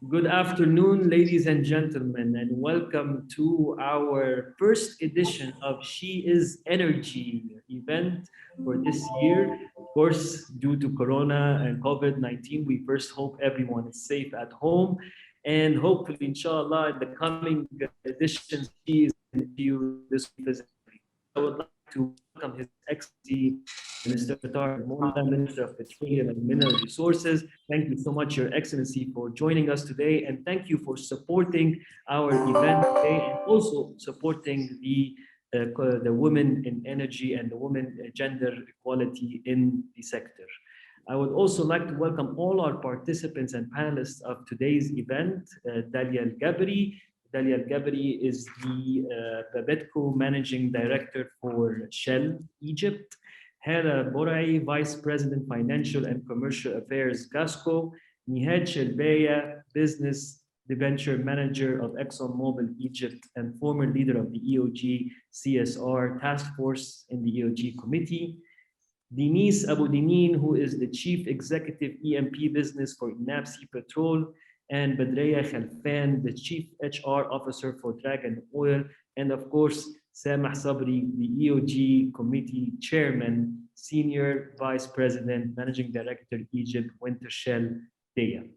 Good afternoon, ladies and gentlemen, and welcome to our first edition of She is Energy event for this year. Of course, due to Corona and COVID-19, we first hope everyone is safe at home. And hopefully, inshallah, in the coming editions of She is Energy, this will be physically. I would like to welcome His Excellency, Mr. Qatar Mola, Minister of Petroleum and Mineral Resources. Thank you so much, Your Excellency, for joining us today, and thank you for supporting our event today and also supporting the women in energy and the women gender equality in the sector. I would also like to welcome all our participants and panelists of today's event. Dalia Al-Gabri. Dalia Al-Gabri is the Babetco Managing Director for Shell Egypt. Hera Borai, Vice President, Financial and Commercial Affairs, Gasco. Nihad Shelbeya, Business Debenture Manager of ExxonMobil Egypt and former leader of the EOG CSR Task Force in the EOG Committee. Denise Abu Dinin, who is the Chief Executive EMP Business for Inapsi Petrol, and Badreya Khalfan, the Chief HR Officer for Dragon Oil, and of course, Samah Sabri, the EOG Committee Chairman, Senior Vice President, Managing Director, Egypt Wintershell Daya.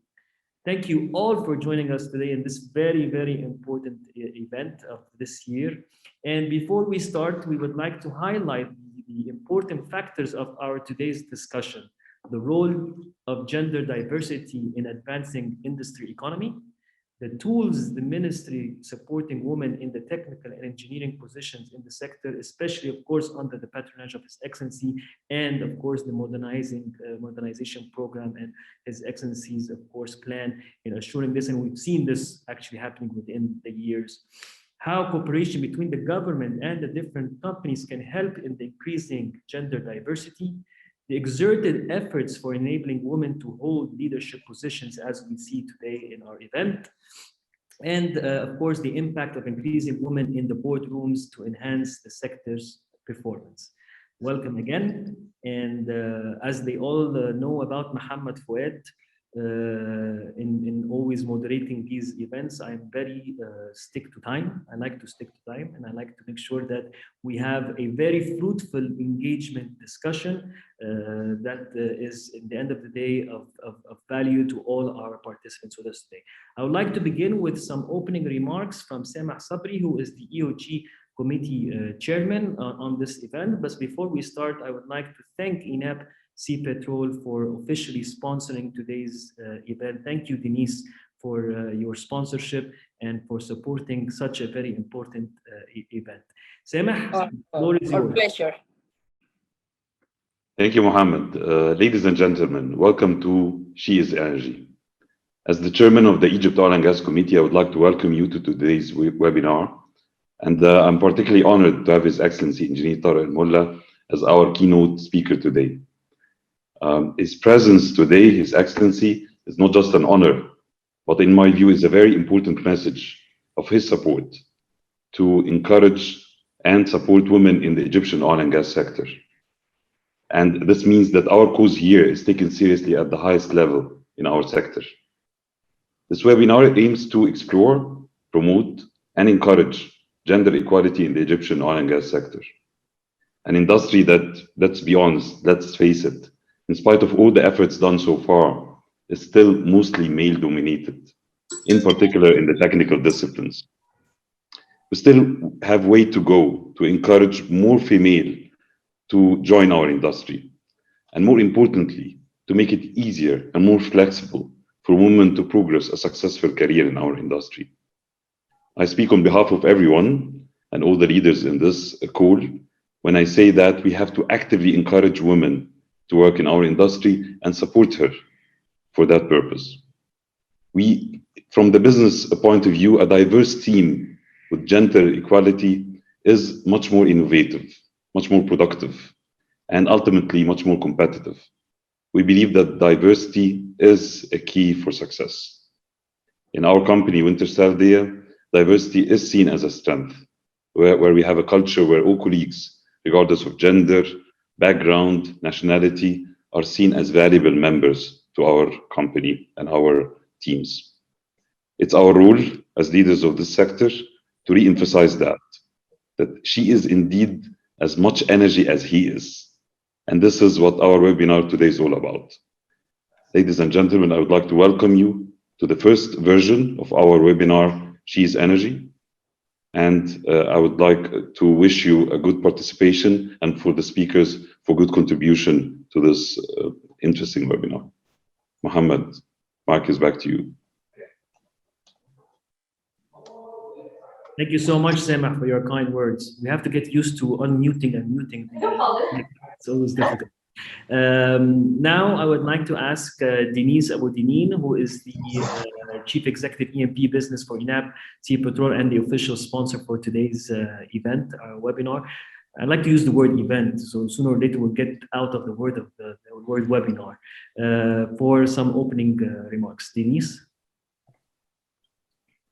Thank you all for joining us today in this very, very important event of this year. And before we start, we would like to highlight the important factors of our today's discussion: the role of gender diversity in advancing industry economy, the tools the ministry supporting women in the technical and engineering positions in the sector, especially, of course, under the patronage of His Excellency, and of course, the modernization program and His Excellency's, of course, plan in assuring this. And we've seen this actually happening within the years. How cooperation between the government and the different companies can help in the increasing gender diversity, the exerted efforts for enabling women to hold leadership positions as we see today in our event, and of course the impact of increasing women in the boardrooms to enhance the sector's performance. Welcome again, and as they all know about Muhammad Fouad, in always moderating these events, I'm very stick to time. I like to stick to time, and I like to make sure that we have a very fruitful engagement discussion that is, in the end of the day, of value to all our participants with us today. I would like to begin with some opening remarks from Samah Sabri, who is the EOG Committee Chairman on this event. But before we start, I would like to thank INAP Sea Petrol for officially sponsoring today's event. Thank you, Denise, for your sponsorship and for supporting such a very important event. Samah, the floor is Our yours. pleasure. Thank you, Mohammed. Ladies and gentlemen, welcome to She is Energy. As the chairman of the Egypt Oil and Gas Committee, I would like to welcome you to today's webinar. And I'm particularly honored to have His Excellency Engineer Tarek Mullah as our keynote speaker today. His presence today, His Excellency, is not just an honor, but in my view is a very important message of his support to encourage and support women in the Egyptian oil and gas sector. And this means that our cause here is taken seriously at the highest level in our sector. This webinar aims to explore, promote, and encourage gender equality in the Egyptian oil and gas sector. An industry that, let's be honest, let's face it, in spite of all the efforts done so far, is still mostly male-dominated, in particular in the technical disciplines. We still have way to go to encourage more female to join our industry, and more importantly, to make it easier and more flexible for women to progress a successful career in our industry. I speak on behalf of everyone and all the leaders in this call when I say that we have to actively encourage women to work in our industry and support her for that purpose. We, from the business point of view, a diverse team with gender equality is much more innovative, much more productive, and ultimately much more competitive. We believe that diversity is a key for success. In our company, Wintershell Daya, diversity is seen as a strength, where we have a culture where all colleagues, regardless of gender, background, nationality, are seen as valuable members to our company and our teams. It's our role as leaders of this sector to re-emphasize that she is indeed as much energy as he is. And this is what our webinar today is all about. Ladies and gentlemen, I would like to welcome you to the first version of our webinar, She is Energy. And I would like to wish you a good participation and for the speakers for good contribution to this interesting webinar. Mohammed, mic is back to you. Thank you so much, Semah, for your kind words. We have to get used to unmuting and muting. It's always difficult. Now, I would like to ask Denise Abou-Dinine, who is the Chief Executive E&P Business for ENAP Petrol and the official sponsor for today's event, webinar. I like to use the word event, so sooner or later we'll get out of the word webinar for some opening remarks. Denise?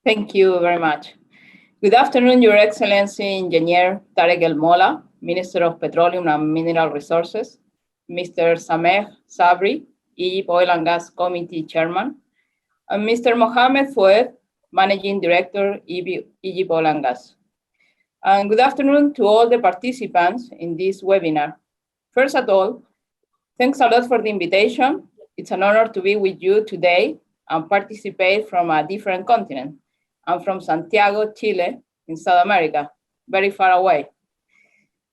Thank you very much. Good afternoon, Your Excellency Engineer Tarek El Molla, Minister of Petroleum and Mineral Resources, Mr. Sameh Sabri, Egypt Oil and Gas Committee Chairman, and Mr. Mohamed Foued, Managing Director, Egypt Oil and Gas. And good afternoon to all the participants in this webinar. First of all, thanks a lot for the invitation. It's an honor to be with you today and participate from a different continent. I'm from Santiago, Chile, in South America, very far away.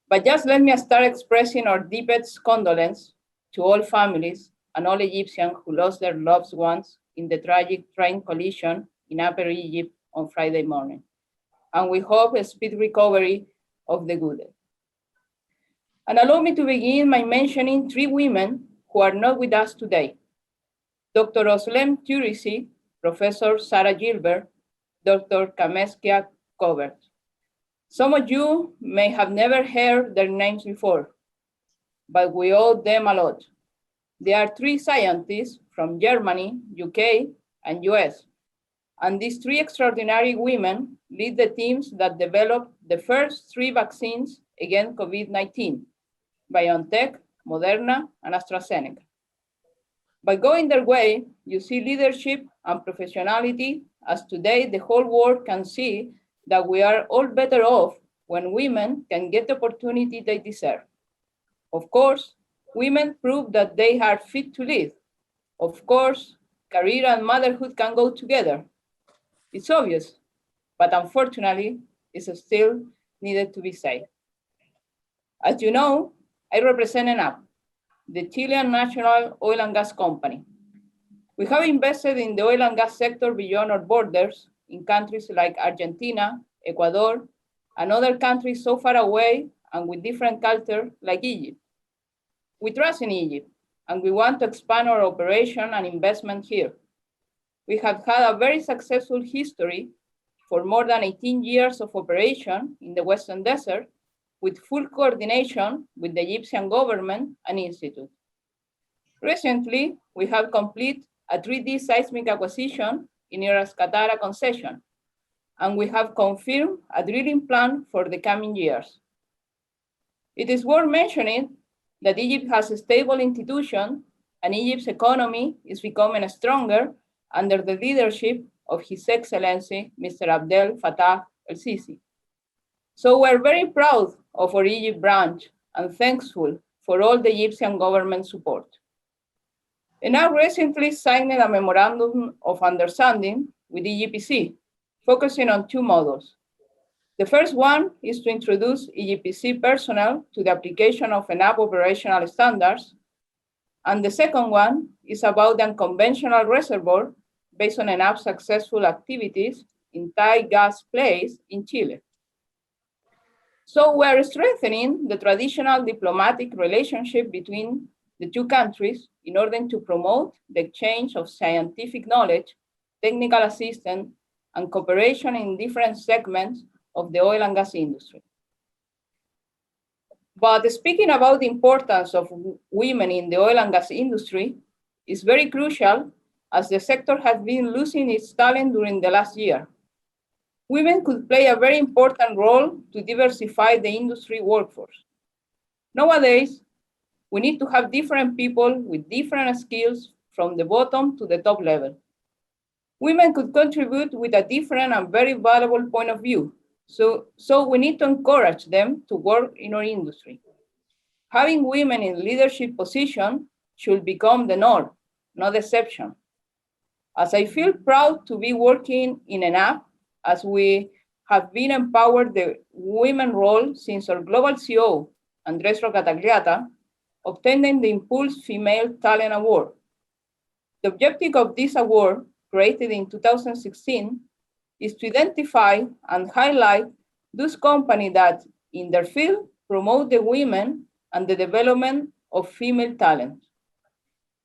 But just let me start expressing our deepest condolence to all families and all Egyptians who lost their loved ones in the tragic train collision in Upper Egypt on Friday morning. And we hope a speedy recovery of the good. And allow me to begin by mentioning 3 women who are not with us today. Dr. Oslem Turisi, Professor Sarah Gilbert, Dr. Kameskia Covert. Some of you may have never heard their names before, but we owe them a lot. They are 3 scientists from Germany, UK, and US. And these 3 extraordinary women lead the teams that developed the first 3 vaccines against COVID-19, BioNTech, Moderna, and AstraZeneca. By going their way, you see leadership and professionality, as today the whole world can see that we are all better off when women can get the opportunity they deserve. Of course, women prove that they are fit to lead. Of course, career and motherhood can go together. It's obvious, but unfortunately, it's still needed to be said. As you know, I represent ENAP, the Chilean National Oil and Gas Company. We have invested in the oil and gas sector beyond our borders in countries like Argentina, Ecuador, and other countries so far away and with different culture like Egypt. We trust in Egypt, and we want to expand our operation and investment here. We have had a very successful history for more than 18 years of operation in the Western Desert, with full coordination with the Egyptian government and institute. Recently, we have completed a 3D seismic acquisition in Ras Qatara concession, and we have confirmed a drilling plan for the coming years. It is worth mentioning that Egypt has a stable institution, and Egypt's economy is becoming stronger under the leadership of His Excellency, Mr. Abdel Fattah el-Sisi. So we're very proud of our Egypt branch and thankful for all the Egyptian government support. ENAP recently signed a memorandum of understanding with EGPC, focusing on 2 models. The first one is to introduce EGPC personnel to the application of ENAP operational standards, and the second one is about the unconventional reservoir based on ENAP's successful activities in tight gas plays in Chile. So we're strengthening the traditional diplomatic relationship between the 2 countries in order to promote the exchange of scientific knowledge, technical assistance, and cooperation in different segments of the oil and gas industry. But speaking about the importance of women in the oil and gas industry is very crucial, as the sector has been losing its talent during the last year. Women could play a very important role to diversify the industry workforce. Nowadays, we need to have different people with different skills from the bottom to the top level. Women could contribute with a different and very valuable point of view. So we need to encourage them to work in our industry. Having women in leadership position should become the norm, not the exception. As I feel proud to be working in ENAP, as we have been empowered the women role since our global CEO, Andres Rocatagliata, obtaining the Impulse Female Talent Award. The objective of this award, created in 2016, is to identify and highlight those companies that, in their field, promote the women and the development of female talent.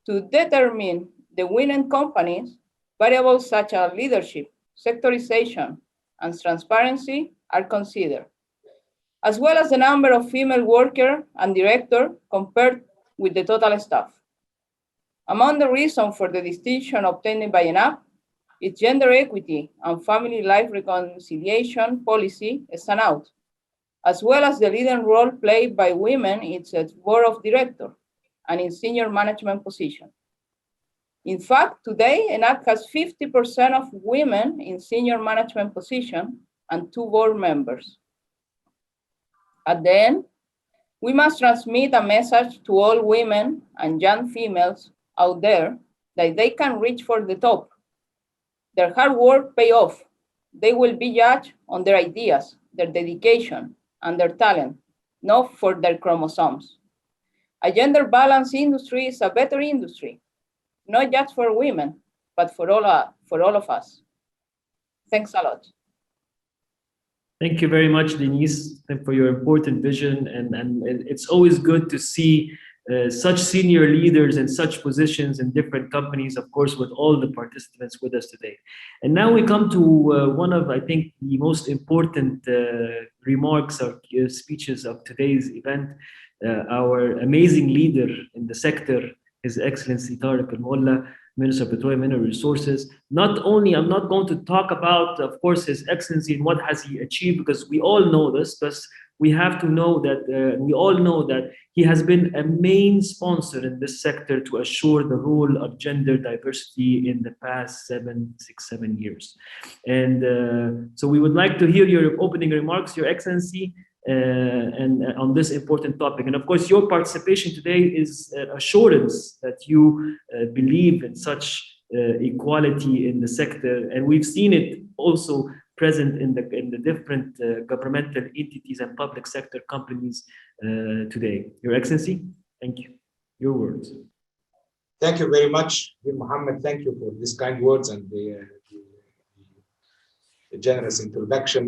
To determine the winning companies, variables such as leadership, sectorization, and transparency are considered, as well as the number of female workers and directors compared with the total staff. Among the reasons for the distinction obtained by ENAP is gender equity and family life reconciliation policy stand out, as well as the leading role played by women in its board of directors and in senior management positions. In fact, today, ENAC has 50% of women in senior management positions and 2 board members. At the end, we must transmit a message to all women and young females out there that they can reach for the top. Their hard work pays off. They will be judged on their ideas, their dedication, and their talent, not for their chromosomes. A gender-balanced industry is a better industry, not just for women, but for all of us. Thanks a lot. Thank you very much, Denise, for your important vision. And it's always good to see such senior leaders in such positions in different companies, of course, with all the participants with us today. And now we come to one of, I think, the most important remarks or speeches of today's event. Our amazing leader in the sector, His Excellency Tariq Al-Molla, Minister of Petroleum and Mineral Resources. Not only, I'm not going to talk about, of course, His Excellency and what has he achieved, because we all know this, but we have to know that, we all know that he has been a main sponsor in this sector to assure the role of gender diversity in the past 7 years. And so we would like to hear your opening remarks, Your Excellency, and on this important topic. And of course, your participation today is an assurance that you believe in such equality in the sector. And we've seen it also present in the different governmental entities and public sector companies today. Your Excellency, thank you. Your words. Thank you very much, Mohammed. Thank you for these kind words and the generous introduction.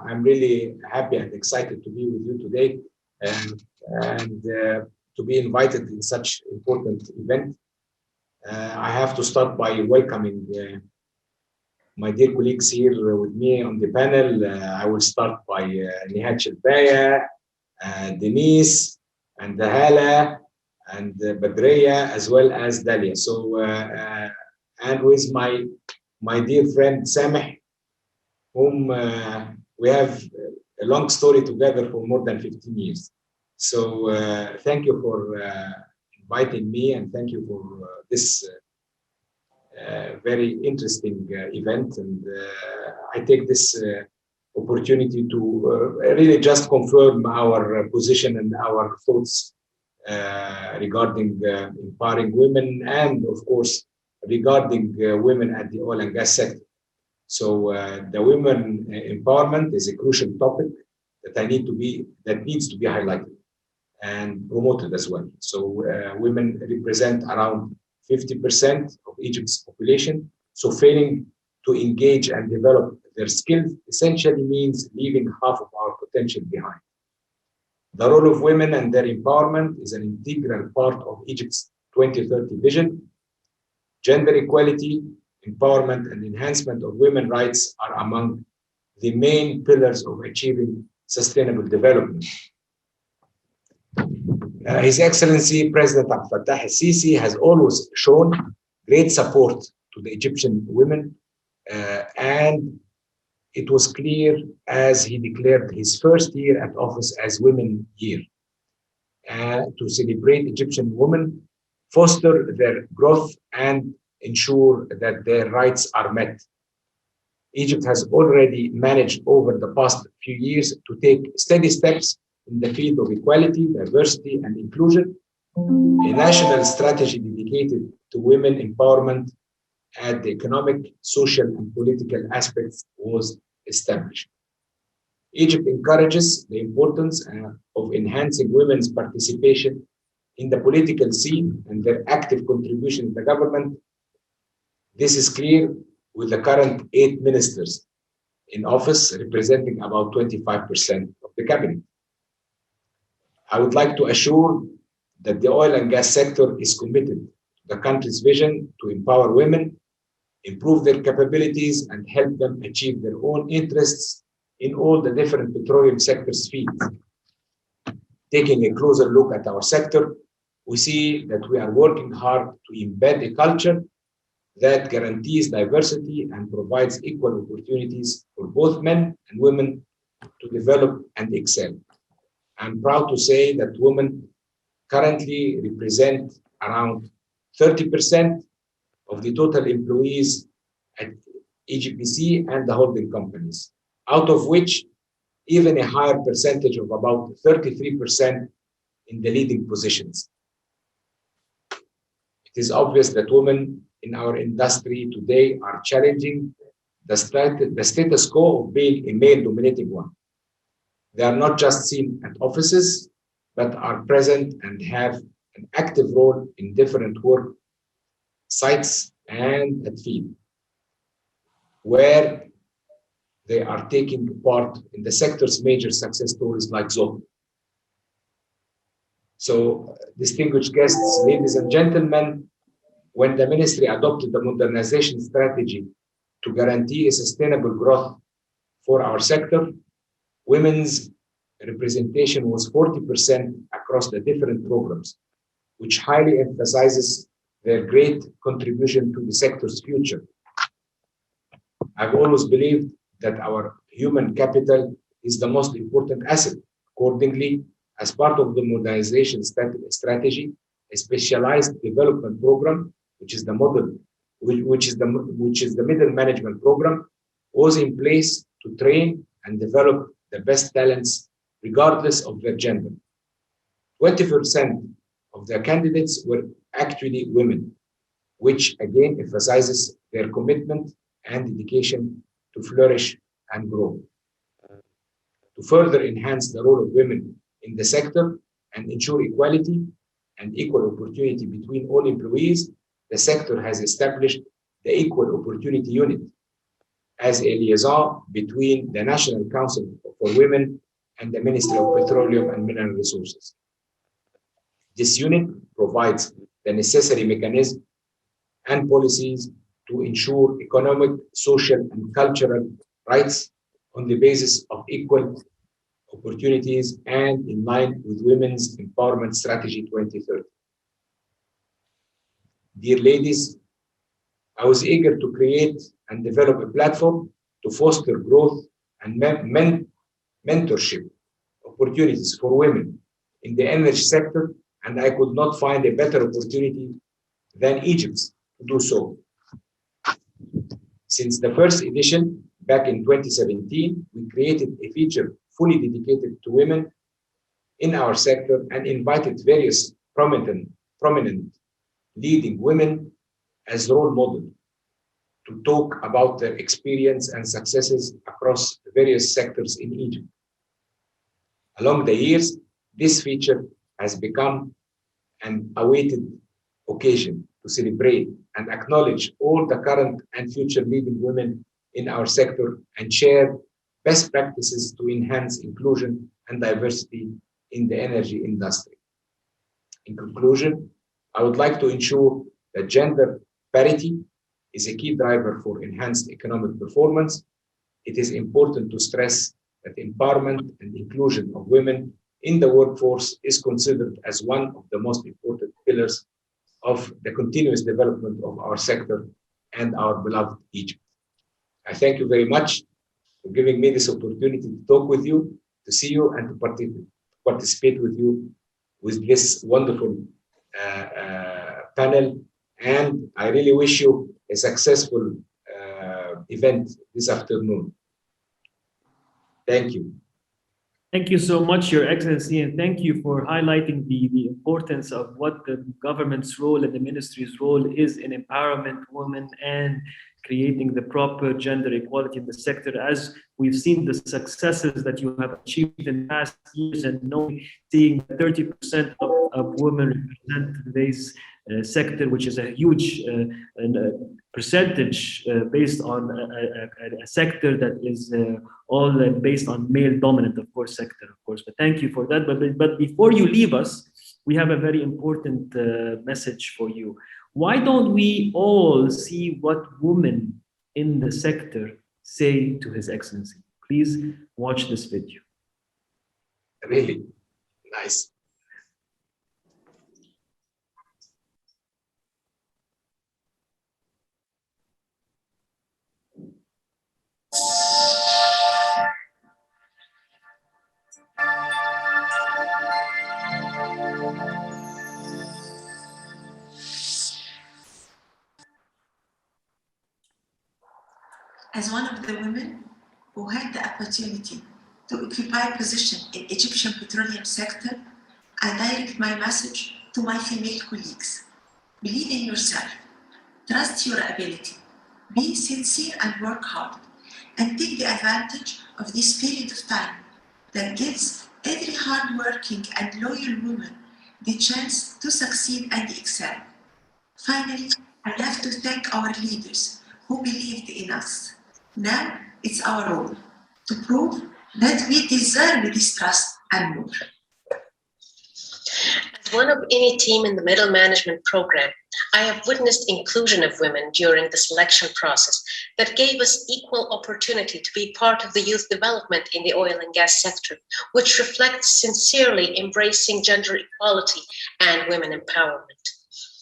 I'm really happy and excited to be with you today and to be invited in such important event. I have to start by welcoming my dear colleagues here with me on the panel. I will start by Nihat Shelbaya, Denise, and Hala, and Badreya, as well as Dalia. So, and with my dear friend Sameh, whom we have a long story together for more than 15 years. So thank you for inviting me, and thank you for this very interesting event. And I take this opportunity to really just confirm our position and our thoughts regarding empowering women, and of course regarding women at the oil and gas sector. So the women empowerment is a crucial topic that needs to be highlighted and promoted as well. So women represent around 50% of Egypt's population. So failing to engage and develop their skills essentially means leaving half of our potential behind. The role of women and their empowerment is an integral part of Egypt's 2030 vision. Gender equality, empowerment, and enhancement of women's rights are among the main pillars of achieving sustainable development. His Excellency President Abdel Fattah al-Sisi has always shown great support to the Egyptian women, and it was clear as he declared his first year at office as Women Year to celebrate Egyptian women, foster their growth, and ensure that their rights are met. Egypt has already managed over the past few years to take steady steps in the field of equality, diversity, and inclusion. A national strategy dedicated to women empowerment at the economic, social, and political aspects was established. Egypt encourages the importance of enhancing women's participation in the political scene and their active contribution to the government. This is clear with the current 8 ministers in office, representing about 25% of the cabinet. I would like to assure that the oil and gas sector is committed to the country's vision to empower women, improve their capabilities, and help them achieve their own interests in all the different petroleum sectors fields. Taking a closer look at our sector, we see that we are working hard to embed a culture that guarantees diversity and provides equal opportunities for both men and women to develop and excel. I'm proud to say that women currently represent around 30% of the total employees at EGPC and the holding companies, out of which even a higher percentage of about 33% in the leading positions. It is obvious that women in our industry today are challenging the status quo of being a male-dominated one. They are not just seen at offices, but are present and have an active role in different work sites and at field, where they are taking part in the sector's major success stories like Zoho. So, distinguished guests, ladies and gentlemen, when the ministry adopted the modernization strategy to guarantee a sustainable growth for our sector, women's representation was 40% across the different programs, which highly emphasizes their great contribution to the sector's future. I've always believed that our human capital is the most important asset. Accordingly, as part of the modernization strategy, a specialized development program, which is the middle management program, was in place to train and develop the best talents regardless of their gender. 20% of the candidates were actually women, which again emphasizes their commitment and dedication to flourish and grow. To further enhance the role of women in the sector and ensure equality and equal opportunity between all employees, the sector has established the Equal Opportunity Unit as a liaison between the National Council for Women and the Ministry of Petroleum and Mineral Resources. This unit provides the necessary mechanisms and policies to ensure economic, social, and cultural rights on the basis of equal opportunities and in line with Women's Empowerment Strategy 2030. Dear ladies, I was eager to create and develop a platform to foster growth and mentorship opportunities for women in the energy sector, and I could not find a better opportunity than Egypt's to do so. Since the first edition back in 2017, we created a feature fully dedicated to women in our sector and invited various prominent leading women as role models to talk about their experience and successes across various sectors in Egypt. Along the years, this feature has become an awaited occasion to celebrate and acknowledge all the current and future leading women in our sector and share best practices to enhance inclusion and diversity in the energy industry. In conclusion, I would like to ensure that gender parity is a key driver for enhanced economic performance. It is important to stress that empowerment and inclusion of women in the workforce is considered as one of the most important pillars of the continuous development of our sector and our beloved Egypt. I thank you very much for giving me this opportunity to talk with you, to see you, and to participate with you with this wonderful panel And I really wish you a successful event this afternoon. Thank you. Thank you so much, Your Excellency, and thank you for highlighting the importance of what the government's role and the ministry's role is in empowerment women and creating the proper gender equality in the sector. As we've seen the successes that you have achieved in past years, and seeing 30% of women represent today's sector, which is a huge percentage based on a sector that is all based on male dominant, of course, sector, of course. But thank you for that. But before you leave us, we have a very important message for you. Why don't we all see what women in the sector say to His Excellency? Please watch this video. Really nice. As one of the women who had the opportunity to occupy a position in Egyptian petroleum sector, I direct my message to my female colleagues. Believe in yourself, trust your ability, be sincere and work hard, and take the advantage of this period of time that gives every hardworking and loyal woman the chance to succeed and excel. Finally, I have to thank our leaders who believed in us. Now it's our role to prove that we deserve this trust and more. As one of any team in the middle management program, I have witnessed inclusion of women during the selection process that gave us equal opportunity to be part of the youth development in the oil and gas sector, which reflects sincerely embracing gender equality and women empowerment.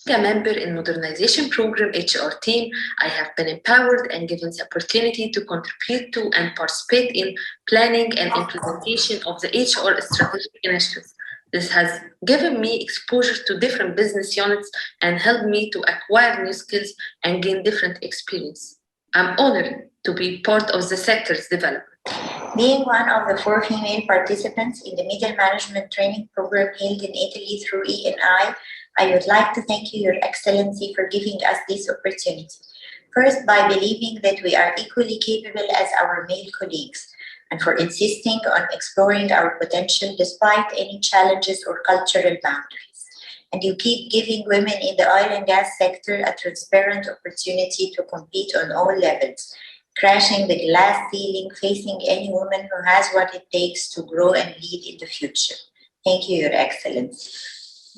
A member in modernization program HR team, I have been empowered and given the opportunity to contribute to and participate in planning and implementation of the HR strategic initiatives. This has given me exposure to different business units and helped me to acquire new skills and gain different experience. I'm honored to be part of the sector's development. Being one of the 4 female participants in the middle management training program held in Italy through ENI, I would like to thank you, Your Excellency, for giving us this opportunity. First, by believing that we are equally capable as our male colleagues, and for insisting on exploring our potential despite any challenges or cultural boundaries. And you keep giving women in the oil and gas sector a transparent opportunity to compete on all levels, crashing the glass ceiling, facing any woman who has what it takes to grow and lead in the future. Thank you, Your Excellency.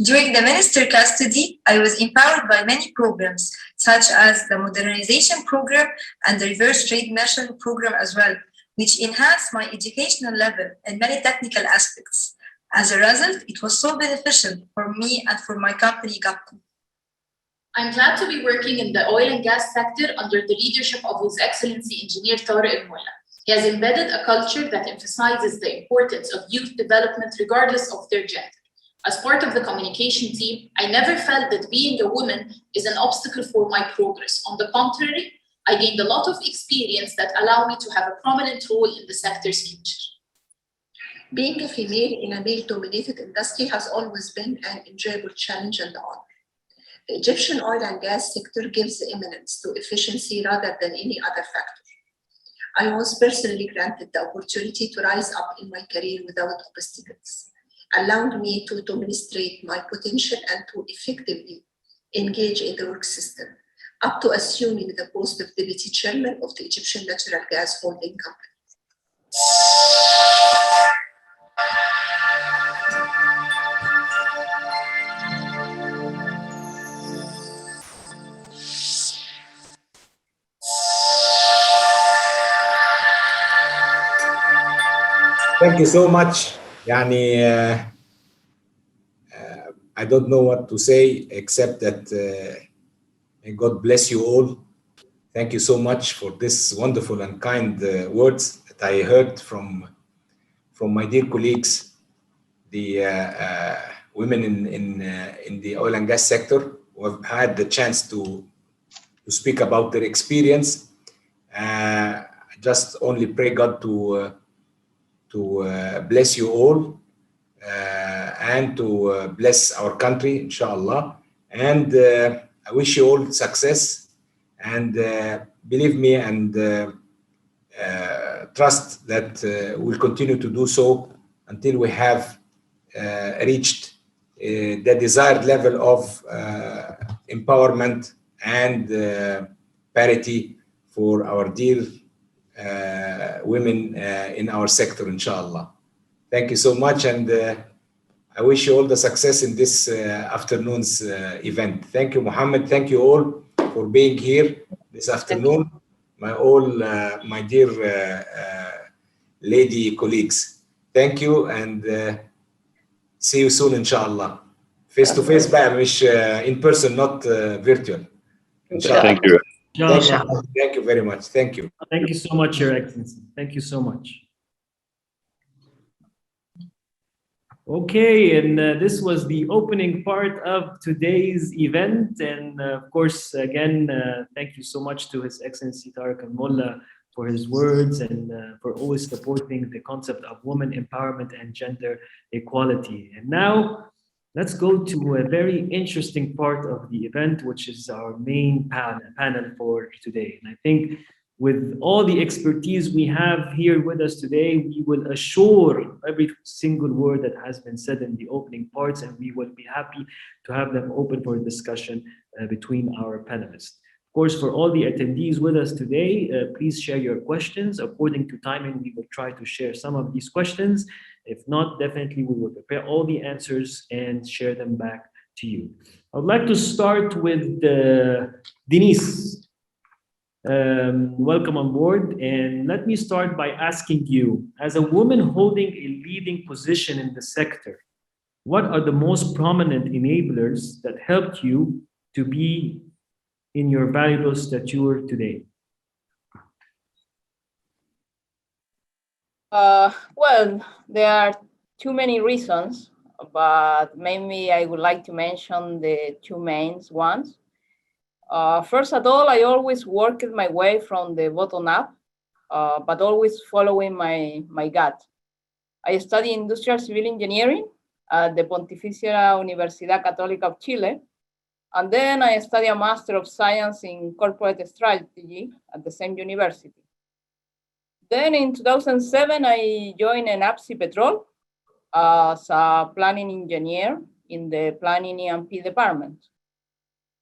During the minister custody, I was empowered by many programs, such as the modernization program and the reverse trade national program as well, which enhanced my educational level in many technical aspects. As a result, it was so beneficial for me and for my company, GAPCO. I'm glad to be working in the oil and gas sector under the leadership of His Excellency Engineer Tarek El-Molla. He has embedded a culture that emphasizes the importance of youth development regardless of their gender. As part of the communication team, I never felt that being a woman is an obstacle for my progress. On the contrary, I gained a lot of experience that allow me to have a prominent role in the sector's future. Being a female in a male-dominated industry has always been an enjoyable challenge and honor. The Egyptian oil and gas sector gives eminence to efficiency rather than any other factor. I was personally granted the opportunity to rise up in my career without obstacles, allowing me to demonstrate my potential and to effectively engage in the work system, up to assuming the post of Deputy Chairman of the Egyptian Natural Gas Holding Company. Thank you so much. I don't know what to say except that may God bless you all. Thank you so much for this wonderful and kind words that I heard from my dear colleagues, the women in the oil and gas sector. who have had the chance to speak about their experience. Just only pray God to bless you all and to bless our country, inshallah. And I wish you all success. And believe me and trust that we'll continue to do so until we have reached the desired level of empowerment and parity for our dear women in our sector, inshallah. Thank you so much, and I wish you all the success in this afternoon's event. Thank you, Mohammed. Thank you all for being here this afternoon. My dear lady colleagues. Thank you, and see you soon, inshallah. Face to face, بقى مش in person, not virtual. Inshallah. Thank you. Thank you very much. Thank you. Thank you so much, Your Excellency. Thank you so much. Okay, and this was the opening part of today's event. And of course, again, thank you so much to His Excellency Tariq Al-Mullah for his words and for always supporting the concept of women empowerment and gender equality. And now, let's go to a very interesting part of the event, which is our main panel for today. And I think with all the expertise we have here with us today, we will assure every single word that has been said in the opening parts, and we will be happy to have them open for discussion between our panelists. Of course, for all the attendees with us today, please share your questions. According to timing, we will try to share some of these questions. If not, definitely we will prepare all the answers and share them back to you. I would like to start with Denise. Welcome on board. And let me start by asking you, as a woman holding a leading position in the sector, what are the most prominent enablers that helped you to be in your valuable stature today? Well, there are too many reasons, but maybe I would like to mention the two main ones. First of all, I always worked my way from the bottom up, but always following my gut. I studied industrial civil engineering at the Pontificia Universidad Católica of Chile, and then I studied a Master of Science in Corporate Strategy at the same university. Then in 2007, I joined ENAPSI Petrol as a planning engineer in the planning E&P department.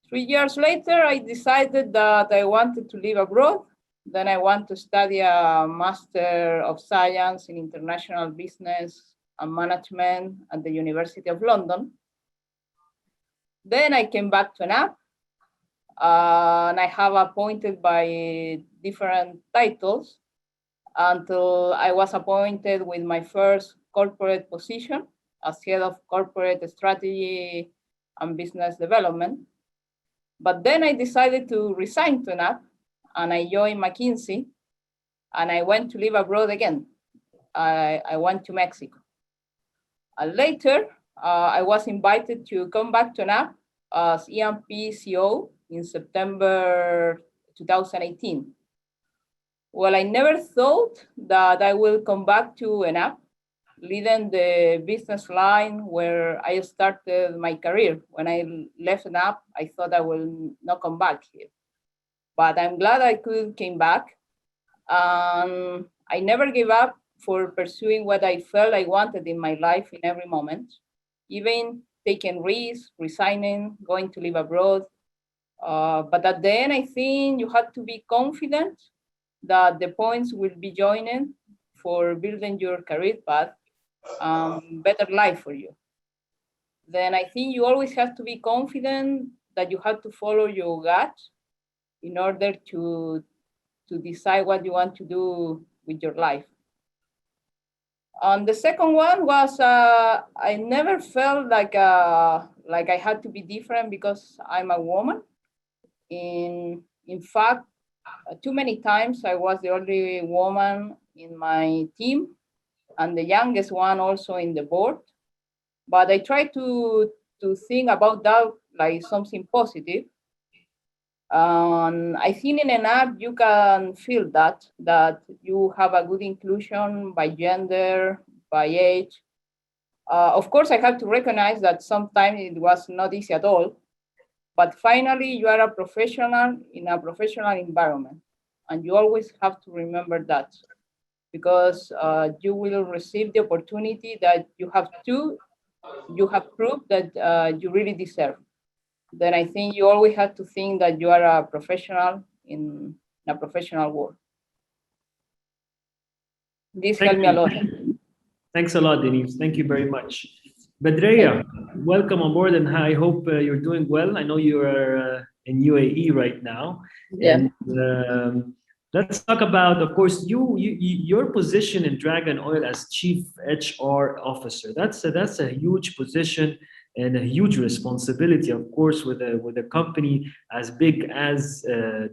3 years later, I decided that I wanted to live abroad. Then I want to study a Master of Science in International Business and Management at the University of London. Then I came back to ENAP, and I have appointed by different titles until I was appointed with my first corporate position as head of corporate strategy and business development. But then I decided to resign to ENAP, and I joined McKinsey, and I went to live abroad again. I went to Mexico. Later, I was invited to come back to ENAP as E&P CO in September 2018. Well, I never thought that I will come back to ENAP, leading the business line where I started my career. When I left ENAP, I thought I will not come back here. But I'm glad I could came back. I never gave up for pursuing what I felt I wanted in my life in every moment, even taking risks, resigning, going to live abroad. But at the end, I think you have to be confident that the points will be joining for building your career path, better life for you. Then I think you always have to be confident that you have to follow your gut in order to decide what you want to do with your life. And the second one was I never felt like I had to be different because I'm a woman. In fact, too many times I was the only woman in my team and the youngest one also in the board. But I try to think about that like something positive. I think in an app you can feel that you have a good inclusion by gender, by age. Of course, I have to recognize that sometimes it was not easy at all. But finally, you are a professional in a professional environment, and you always have to remember that, because you will receive the opportunity that you have proved that you really deserve. Then I think you always have to think that you are a professional in a professional world. This helped me a lot. Thanks a lot, Denise. Thank you very much. Badreya, welcome on board, and I hope you're doing well. I know you are in UAE right now. Yeah. And, let's talk about, of course, your position in Dragon Oil as Chief HR Officer. That's a huge position and a huge responsibility, of course, with a company as big as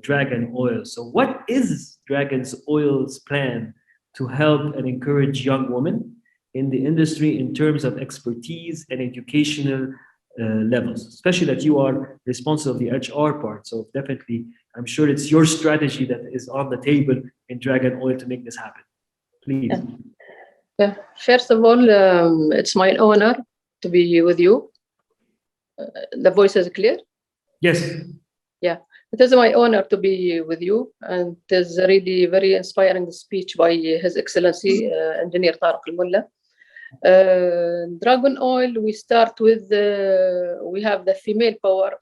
Dragon Oil. So, what is Dragon Oil's plan to help and encourage young women in the industry in terms of expertise and educational levels, especially that you are responsible for the HR part? So definitely, I'm sure it's your strategy that is on the table in Dragon Oil to make this happen. Please. Yeah. First of all, it's my honor to be with you. The voice is clear? Yes. Yeah. It is my honor to be with you, and it is really very inspiring speech by His Excellency Engineer Tariq Al-Mullah. Dragon Oil, we start with, we have the female power.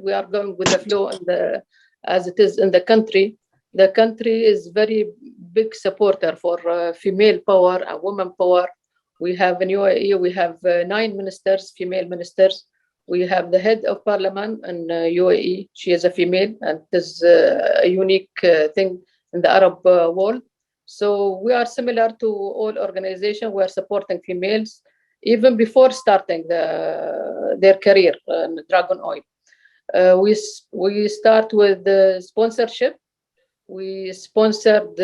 We are going with the flow as it is in the country. The country is very big supporter for female power and women power. We have in UAE, we have 9 ministers, female ministers. We have the head of parliament in UAE. She is a female, and this is a unique thing in the Arab world. So we are similar to all organizations. We are supporting females even before starting their career in Dragon Oil. We start with the sponsorship. We sponsored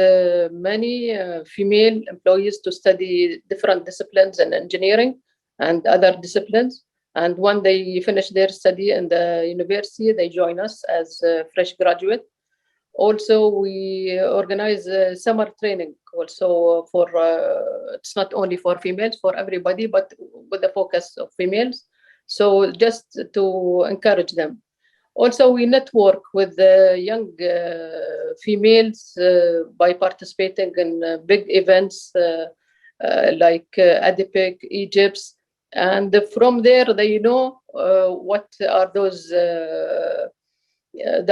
many female employees to study different disciplines in engineering and other disciplines. And when they finish their study in the university, they join us as a fresh graduate. Also, we organize summer training also for, it's not only for females, for everybody, but with the focus of females. So just to encourage them. Also, we network with young females by participating in big events like ADIPEC, Egypt. And from there, they know what are those, the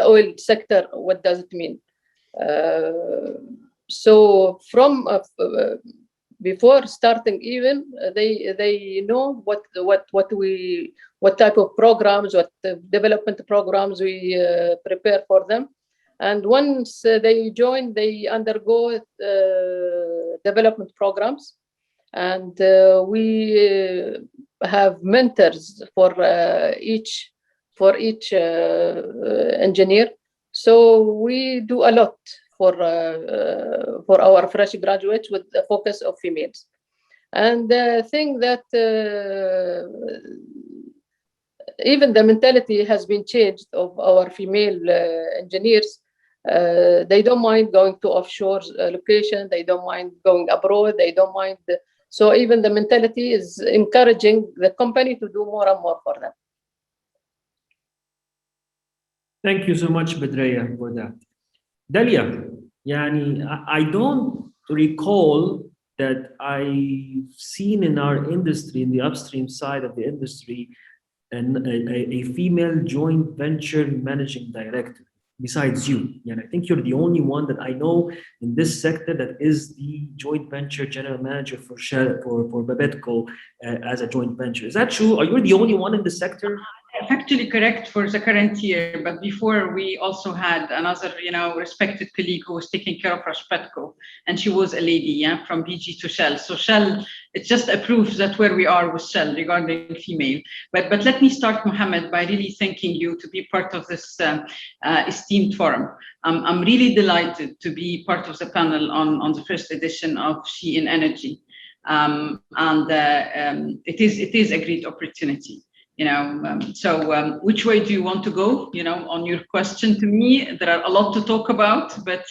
oil sector, what does it mean? So from before starting even, they know what type of programs, what development programs we prepare for them. And once they join, they undergo development programs. And we have mentors for each engineer. So we do a lot for our fresh graduates with the focus of females. And the thing that even the mentality has been changed of our female engineers. They don't mind going to offshore location. They don't mind going abroad. They don't mind. So even the mentality is encouraging the company to do more and more for them. Thank you so much, Badreya, for that. Dalia, I don't recall that I've seen in our industry, in the upstream side of the industry, a female joint venture managing director besides you. And I think you're the only one that I know in this sector that is the joint venture general manager for Shell, for Babetco as a joint venture. Is that true? Are you the only one in the sector? Actually correct for the current year, but before we also had another, respected colleague who was taking care of Rashpetco, and she was a lady, from BG to Shell. So Shell, it just proves that where we are with Shell regarding female. But let me start, Mohammed, by really thanking you to be part of this esteemed forum. I'm really delighted to be part of the panel on the first edition of She in Energy, and it is a great opportunity. Which way do you want to go? On your question to me, there are a lot to talk about, but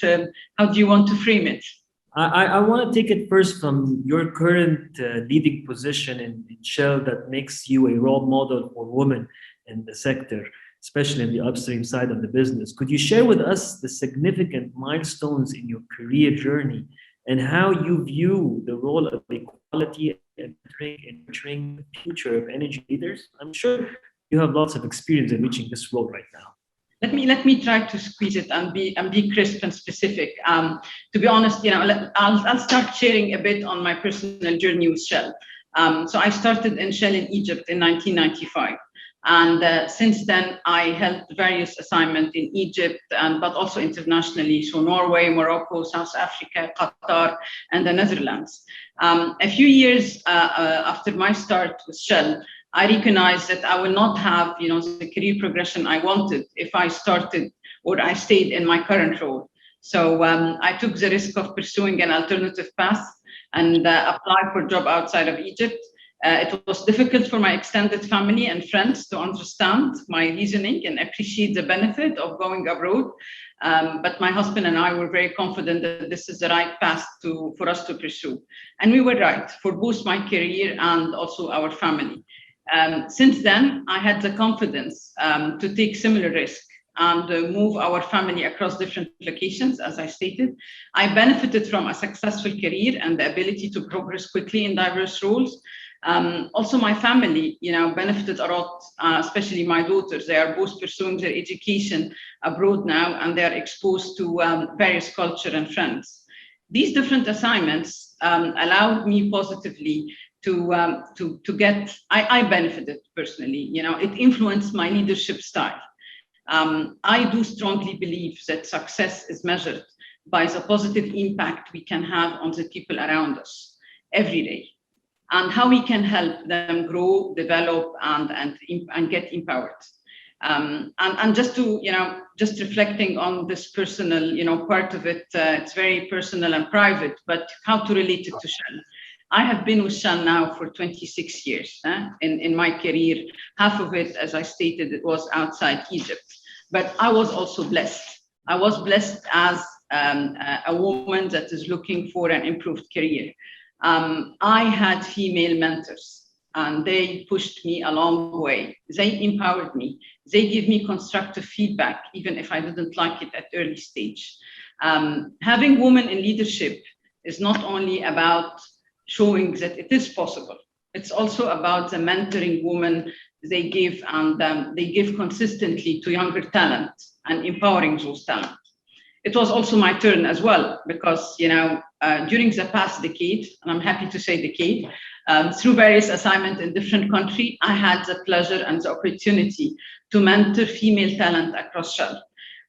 how do you want to frame it? I want to take it first from your current leading position in Shell that makes you a role model for women in the sector, especially in the upstream side of the business. Could you share with us the significant milestones in your career journey and how you view the role of equality and nurturing the future of energy leaders? I'm sure you have lots of experience in reaching this role right now. Let me try to squeeze it and be crisp and specific. To be honest, I'll start sharing a bit on my personal journey with Shell. So I started in Shell in Egypt in 1995. And since then, I held various assignments in Egypt, but also internationally. So Norway, Morocco, South Africa, Qatar, and the Netherlands. A few years after my start with Shell, I recognized that I will not have, the career progression I wanted if I started or I stayed in my current role. So I took the risk of pursuing an alternative path and applied for a job outside of Egypt. It was difficult for my extended family and friends to understand my reasoning and appreciate the benefit of going abroad. But my husband and I were very confident that this is the right path for us to pursue. And we were right for both my career and also our family. Since then, I had the confidence to take similar risks and move our family across different locations, as I stated. I benefited from a successful career and the ability to progress quickly in diverse roles. Also, my family, benefited a lot, especially my daughters. They are both pursuing their education abroad now, and they are exposed to various culture and friends. These different assignments allowed me positively I benefited personally. It influenced my leadership style. I do strongly believe that success is measured by the positive impact we can have on the people around us every day, and how we can help them grow, develop, and get empowered. And just to, just reflecting on this personal, part of it, it's very personal and private, but how to relate it to Shell. I have been with Shell now for 26 years in my career. Half of it, as I stated, it was outside Egypt. But I was also blessed. I was blessed as a woman that is looking for an improved career. I had female mentors, and they pushed me a long way. They empowered me. They gave me constructive feedback, even if I didn't like it at early stage. Having women in leadership is not only about showing that it is possible. It's also about the mentoring women they give, and they give consistently to younger talent and empowering those talent. It was also my turn as well, because during the past decade, and I'm happy to say decade, through various assignments in different countries, I had the pleasure and the opportunity to mentor female talent across Shell,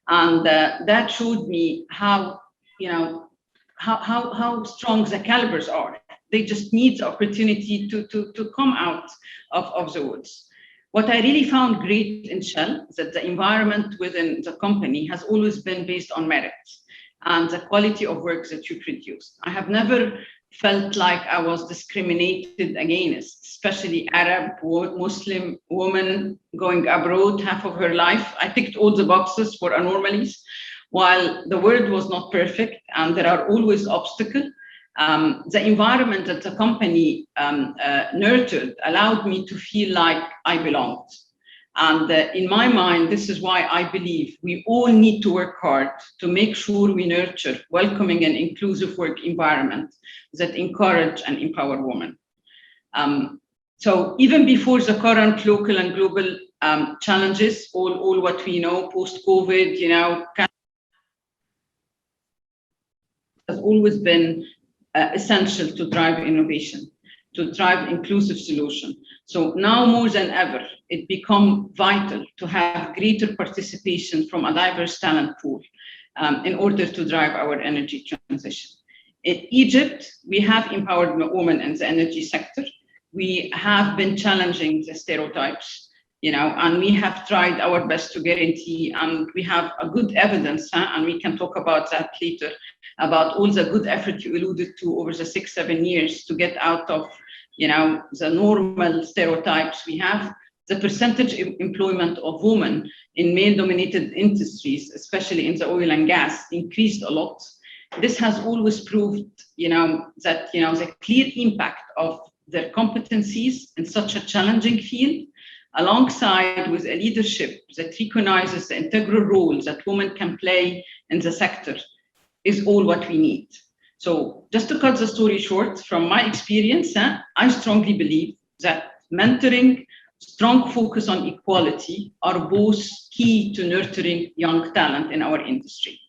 and that showed me how strong the calibers are. They just need the opportunity to come out of the woods. What I really found great in Shell is that the environment within the company has always been based on merit and the quality of work that you produce. I have never felt like I was discriminated against, especially Arab, Muslim woman going abroad half of her life. I ticked all the boxes for anomalies. While the world was not perfect and there are always obstacles, the environment that the company nurtured allowed me to feel like I belonged. And in my mind, this is why I believe we all need to work hard to make sure we nurture welcoming and inclusive work environment that encourage and empower women. So even before the current local and global challenges, all what we know post-COVID, has always been essential to drive innovation, to drive inclusive solution. So now more than ever, it becomes vital to have greater participation from a diverse talent pool in order to drive our energy transition. In Egypt, we have empowered women in the energy sector. We have been challenging the stereotypes, and we have tried our best to guarantee, and we have a good evidence, and we can talk about that later, about all the good effort you alluded to over the 6-7 years to get out of, the normal stereotypes we have. the percentage employment of women in male-dominated industries, especially in the oil and gas, increased a lot. This has always proved, that the clear impact of their competencies in such a challenging field, alongside with a leadership that recognizes the integral role that women can play in the sector, is all what we need. So just to cut the story short, from my experience, I strongly believe that mentoring, strong focus on equality are both key to nurturing young talent in our industry.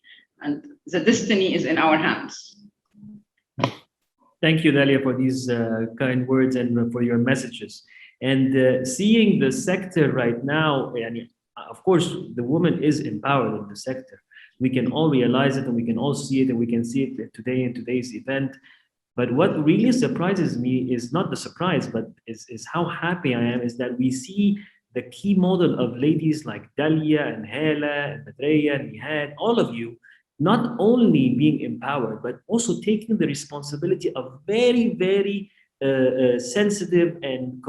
And the destiny is in our hands. Thank you, Dalia, for these kind words and for your messages. And seeing the sector right now, and of course, the woman is empowered in the sector. We can all realize it and we can all see it, and we can see it today in today's event. But what really surprises me is not the surprise, but is how happy I am is that we see the key model of ladies like Dalia and Hela and Badreya and Nihad, all of you, not only being empowered, but also taking the responsibility of very, very sensitive and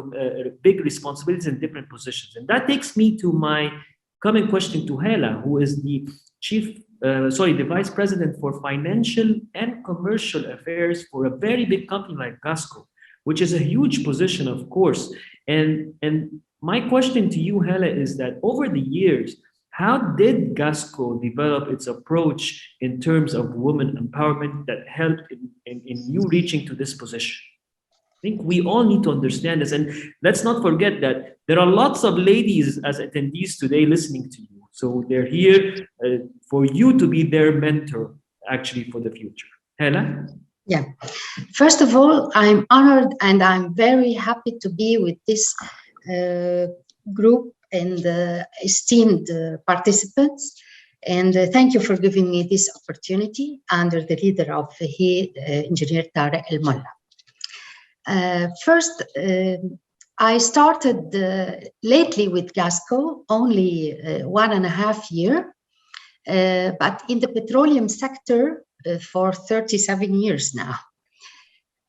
big responsibilities in different positions. And that takes me to my coming question to Hela, who is the the Vice President for Financial and Commercial Affairs for a very big company like Gasco, which is a huge position, of course. And my question to you, Hela, is that over the years, how did Gasco develop its approach in terms of women empowerment that helped in you reaching to this position? I think we all need to understand this. And let's not forget that there are lots of ladies as attendees today listening to you. So they're here for you to be their mentor, actually, for the future. Hela? Yeah. First of all, I'm honored and I'm very happy to be with this group and esteemed participants. And thank you for giving me this opportunity under the leader of Engineer Tarek El Molla. First, I started lately with Gasco, only 1.5 years, but in the petroleum sector for 37 years now.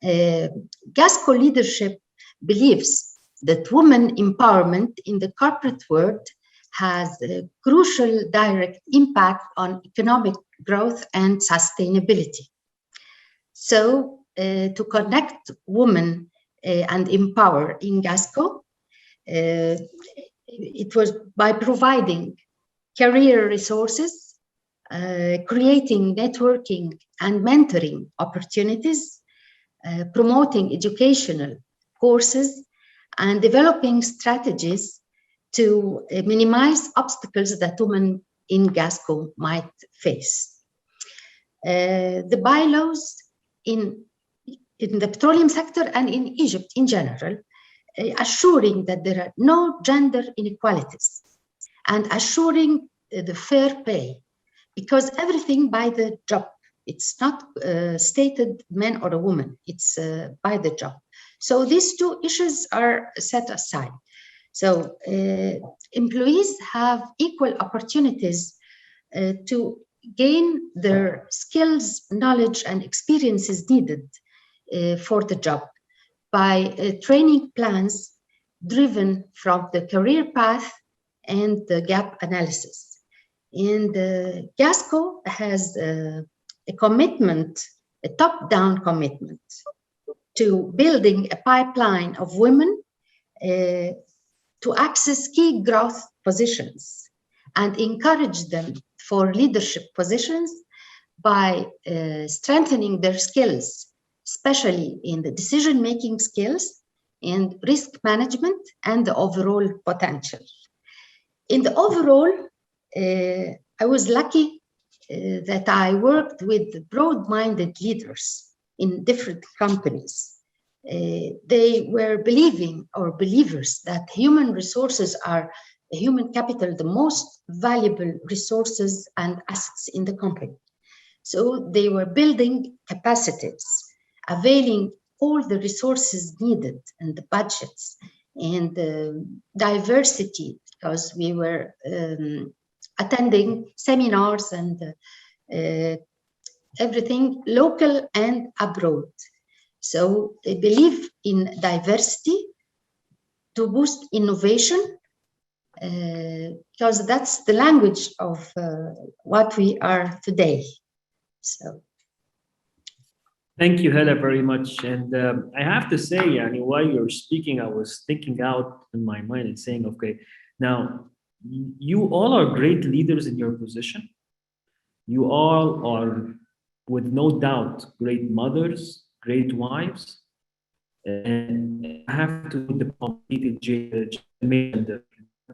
Gasco leadership believes that women empowerment in the corporate world has a crucial direct impact on economic growth and sustainability. So to connect women and empower in Gasco, it was by providing career resources, creating networking and mentoring opportunities, promoting educational courses, and developing strategies to minimize obstacles that women in Gasco might face. The bylaws in the petroleum sector and in Egypt in general, assuring that there are no gender inequalities and assuring the fair pay, because everything by the job, it's not stated man or a woman, it's by the job. So these two issues are set aside. So employees have equal opportunities to gain their skills, knowledge, and experiences needed for the job by training plans driven from the career path and the gap analysis. And Gasco has a commitment, a top-down commitment to building a pipeline of women to access key growth positions and encourage them for leadership positions by strengthening their skills, especially in the decision-making skills and risk management and the overall potential. In the overall, I was lucky that I worked with broad-minded leaders in different companies. They were believing or believers that human resources are human capital, the most valuable resources and assets in the company. So they were building capacities, availing all the resources needed and the budgets and diversity, because we were attending seminars and everything local and abroad. So they believe in diversity to boost innovation, because that's the language of what we are today. So. Thank you, Hela, very much. And I have to say, yani, while you're speaking, I was thinking out in my mind and saying, okay, now you all are great leaders in your position. You all are, with no doubt, great mothers, great wives. And I have to the completed gender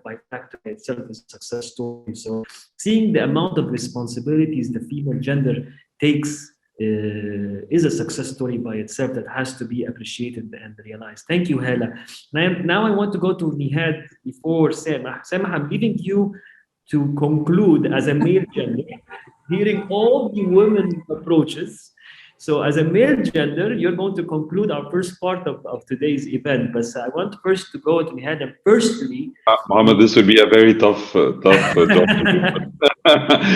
by factor itself is a success story. So seeing the amount of responsibilities the female gender takes is a success story by itself that has to be appreciated and realized. Thank you, Hela. Now I want to go to Nihad before Semah. Semah, I'm leaving you to conclude as a male gender, hearing all the women approaches. So as a male gender, you're going to conclude our first part of today's event. But I want first to go to Nihad and firstly... Mohammed, this would be a very tough job.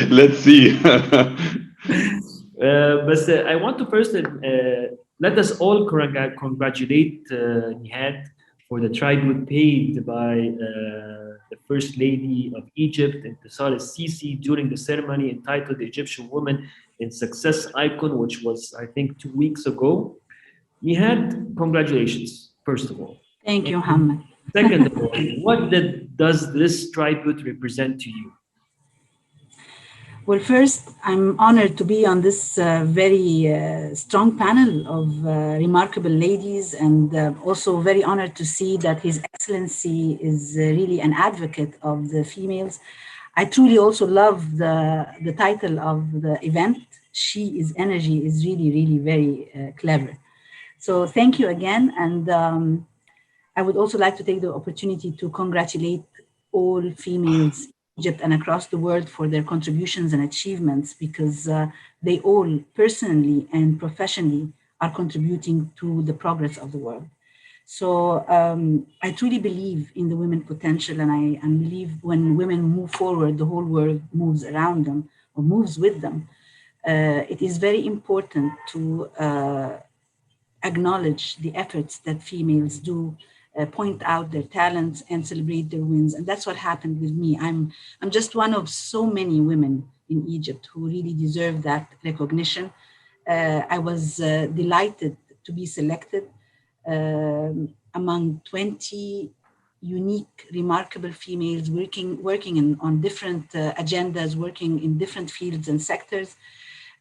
Let's see. But I want to first let us all congratulate Nihad for the tribute paid by the First Lady of Egypt, Intisar al-Sisi, during the ceremony entitled The Egyptian Woman in Success Icon, which was, I think, 2 weeks ago. Nihad, congratulations, first of all. Thank you, Mohammed. Second of all, what does this tribute represent to you? Well, first, I'm honored to be on this very strong panel of remarkable ladies, and also very honored to see that His Excellency is really an advocate of the females. I truly also love the title of the event. She is Energy is really, really very clever. So thank you again. And I would also like to take the opportunity to congratulate all females Egypt and across the world for their contributions and achievements, because they all personally and professionally are contributing to the progress of the world. So I truly believe in the women potential, and I believe when women move forward, the whole world moves around them or moves with them. It is very important to acknowledge the efforts that females do, point out their talents and celebrate their wins. And that's what happened with me. I'm just one of so many women in Egypt who really deserve that recognition. I was delighted to be selected among 20 unique, remarkable females working on different agendas, working in different fields and sectors.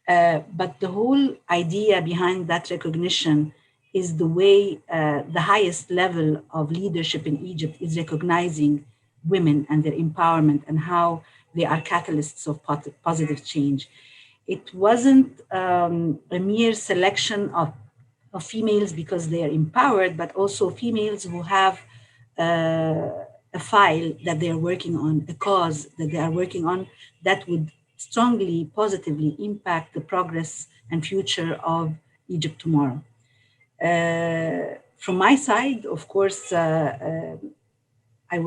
But the whole idea behind that recognition is the way the highest level of leadership in Egypt is recognizing women and their empowerment and how they are catalysts of positive change. It wasn't a mere selection of females because they are empowered, but also females who have a file that they are working on, a cause that they are working on that would strongly, positively impact the progress and future of Egypt tomorrow. From my side, of course, I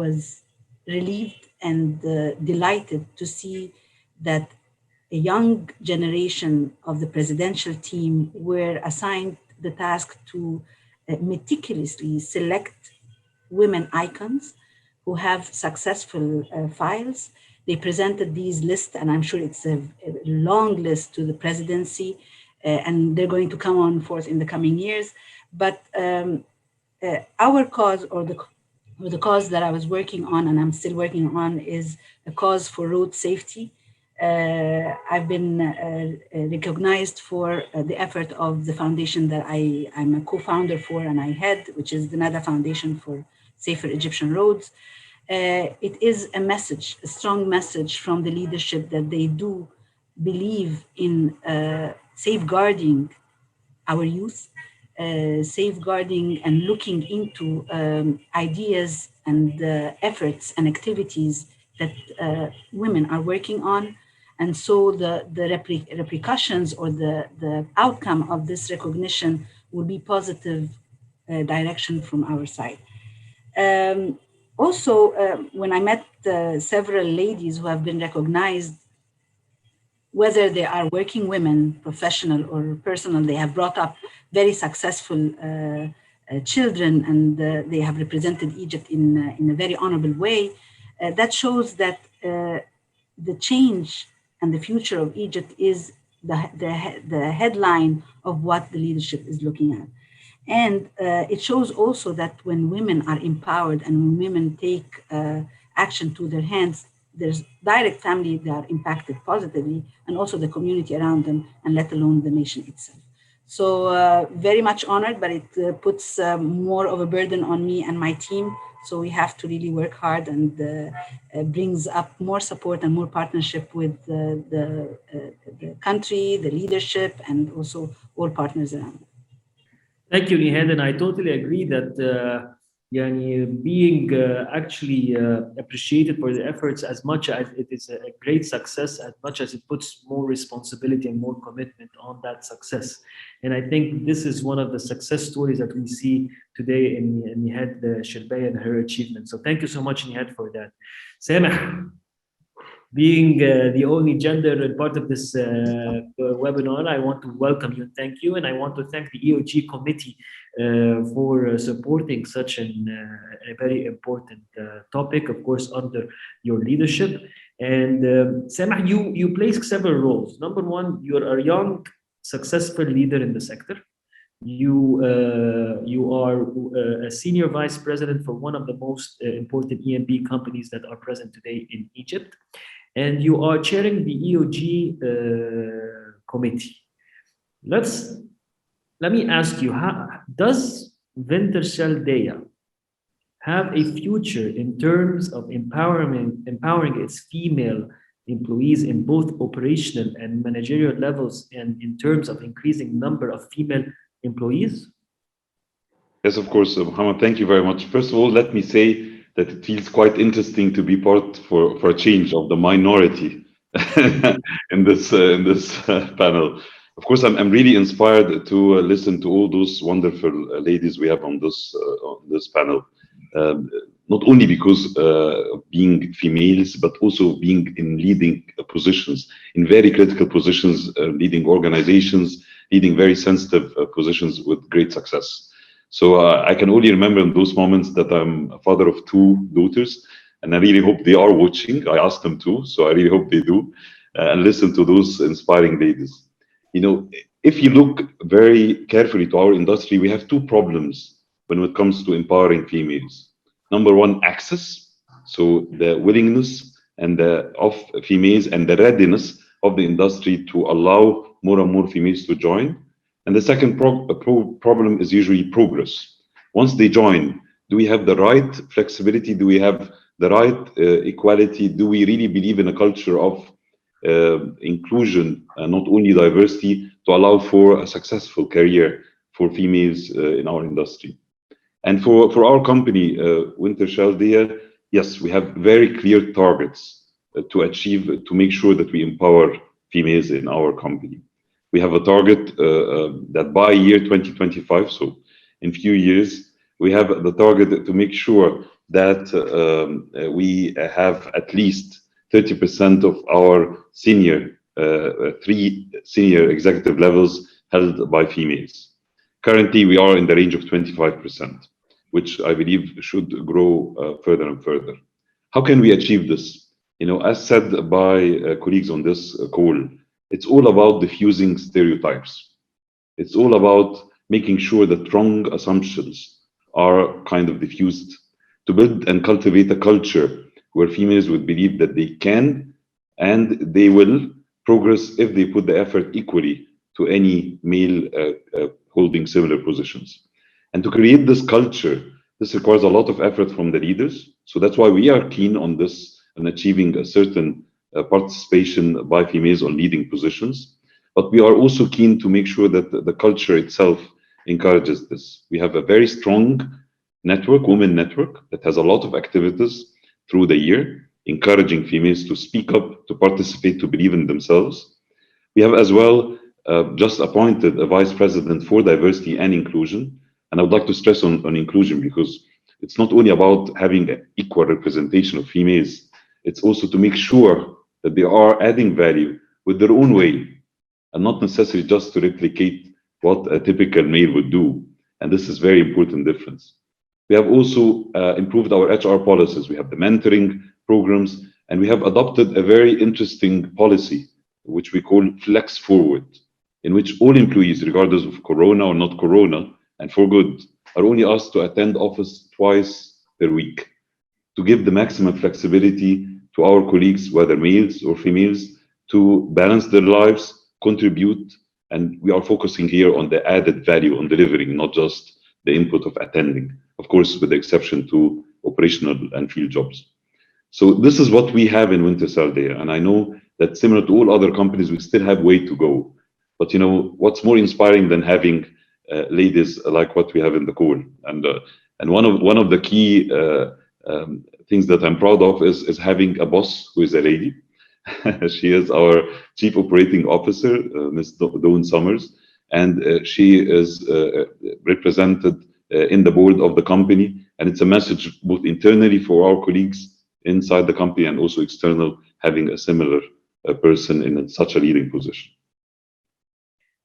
was relieved and delighted to see that a young generation of the presidential team were assigned the task to meticulously select women icons who have successful files. They presented these lists, and I'm sure it's a long list to the presidency, and they're going to come on forth in the coming years. But our cause, or the cause that I was working on and I'm still working on, is a cause for road safety. I've been recognized for the effort of the foundation that I'm a co-founder for and I head, which is the NADA Foundation for Safer Egyptian Roads. It is a message, a strong message from the leadership that they do believe in safeguarding our youth, safeguarding and looking into ideas and efforts and activities that women are working on. And so the repercussions or the outcome of this recognition will be positive direction from our side. Also, when I met several ladies who have been recognized, whether they are working women, professional or personal, they have brought up very successful children, and they have represented Egypt in a very honorable way. That shows that the change and the future of Egypt is the headline of what the leadership is looking at. And it shows also that when women are empowered and when women take action to their hands, there's direct family that are impacted positively, and also the community around them, and let alone the nation itself. So very much honored, but it puts more of a burden on me and my team. So we have to really work hard, and brings up more support and more partnership with the country, the leadership, and also all partners around. Thank you, Nihad, and I totally agree that being actually appreciated for the efforts, as much as it is a great success, as much as it puts more responsibility and more commitment on that success. And I think this is one of the success stories that we see today in Nihad Shirbey and her achievements. So thank you so much, Nihad, for that. Sameh, being the only gender and part of this webinar, I want to welcome you and thank you. And I want to thank the EOG committee for supporting such a very important topic, of course, under your leadership. And Sameh, you play several roles. Number one, you're a young, successful leader in the sector. You are a senior vice president for one of the most important EMB companies that are present today in Egypt. And you are chairing the EOG committee. Let me ask you, does Wintershall Dea have a future in terms of empowering its female employees in both operational and managerial levels, and in terms of increasing number of female employees? Yes, of course, Mohammed, thank you very much. First of all, let me say that it feels quite interesting to be part for a change of the minority in this panel. Of course, I'm really inspired to listen to all those wonderful ladies we have on this panel. Not only because being females, but also being in leading positions, in very critical positions, leading organizations, leading very sensitive positions with great success. So I can only remember in those moments that I'm a father of two daughters, and I really hope they are watching. I asked them to, so I really hope they do, and listen to those inspiring ladies. You know, if you look very carefully to our industry, we have two problems when it comes to empowering females. Number one, access. So the willingness of females and the readiness of the industry to allow more and more females to join. And the second problem is usually progress. Once they join, do we have the right flexibility? Do we have the right equality? Do we really believe in a culture of inclusion, not only diversity, to allow for a successful career for females in our industry? And for our company, Wintershall Dea, yes, we have very clear targets to achieve, to make sure that we empower females in our company. We have a target that by year 2025, so in few years, we have the target to make sure that we have at least 30% of our three senior executive levels held by females. Currently, we are in the range of 25%, which I believe should grow further and further. How can we achieve this? You know, as said by colleagues on this call, it's all about diffusing stereotypes. It's all about making sure that wrong assumptions are kind of diffused, to build and cultivate a culture where females would believe that they can and they will progress if they put the effort equally to any male holding similar positions. And to create this culture, this requires a lot of effort from the leaders. So that's why we are keen on this and achieving a certain participation by females on leading positions. But we are also keen to make sure that the culture itself encourages this. We have a very strong network, women network, that has a lot of activities through the year, encouraging females to speak up, to participate, to believe in themselves. We have as well just appointed a vice president for diversity and inclusion. And I would like to stress on inclusion, because it's not only about having an equal representation of females, it's also to make sure that they are adding value with their own way, and not necessarily just to replicate what a typical male would do. And this is very important difference. We have also improved our HR policies. We have the mentoring programs, and we have adopted a very interesting policy, which we call Flex Forward, in which all employees, regardless of Corona or not Corona, and for good, are only asked to attend office twice per week to give the maximum flexibility to our colleagues, whether males or females, to balance their lives, contribute, and we are focusing here on the added value on delivering, not just the input of attending, of course, with the exception to operational and field jobs. So this is what we have in Wintershall there, and I know that similar to all other companies, we still have way to go. But you know, what's more inspiring than having ladies like what we have in the call? And one of the key things that I'm proud of is having a boss who is a lady. She is our Chief Operating Officer, Ms. Dawn Summers, and she is represented in the board of the company. And it's a message both internally for our colleagues inside the company and also external, having a similar person in such a leading position.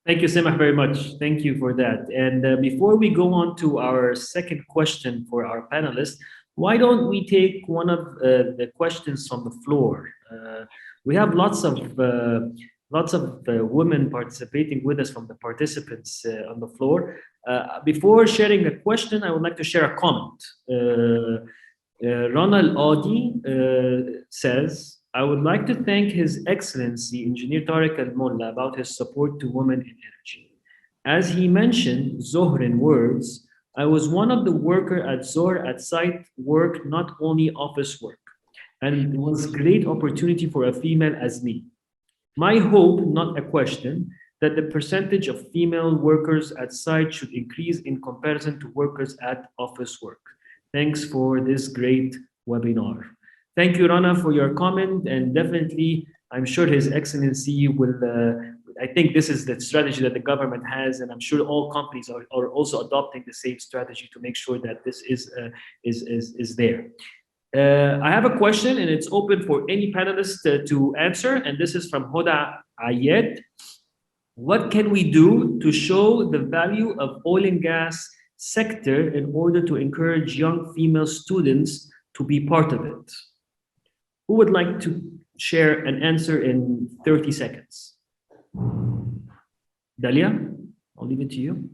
Thank you, Semah, very much. Thank you for that. And before we go on to our second question for our panelists, why don't we take one of the questions from the floor? We have lots of women participating with us from the participants on the floor. Before sharing a question, I would like to share a comment. Ronald Audi says, I would like to thank His Excellency Engineer Tariq Al-Molla about his support to women in energy. As he mentioned, Zohrin words, I was one of the workers at Zohr at site work, not only office work. And it was great opportunity for a female as me. My hope, not a question, that the percentage of female workers at site should increase in comparison to workers at office work. Thanks for this great webinar. Thank you, Rana, for your comment, and definitely, I'm sure His Excellency will, I think this is the strategy that the government has, and I'm sure all companies are also adopting the same strategy to make sure that this is there. I have a question, and it's open for any panelist to answer, and this is from Hoda Ayed. What can we do to show the value of oil and gas sector in order to encourage young female students to be part of it? Who would like to share an answer in 30 seconds? Dalia, I'll leave it to you.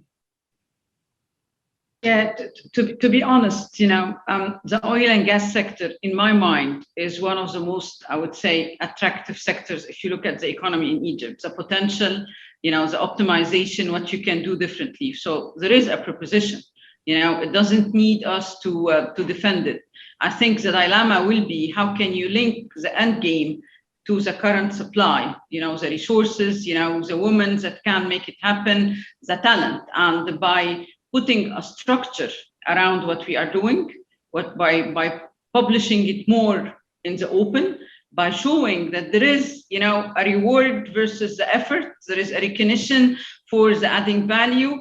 Yeah, to be honest, you know, the oil and gas sector, in my mind, is one of the most, I would say, attractive sectors. If you look at the economy in Egypt, the potential, you know, the optimization, what you can do differently. So there is a proposition, you know, it doesn't need us to defend it. I think the dilemma will be, how can you link the end game to the current supply, you know, the resources, you know, the women that can make it happen, the talent, and by putting a structure around what we are doing, by publishing it more in the open, by showing that there is, you know, a reward versus the effort, there is a recognition for the adding value,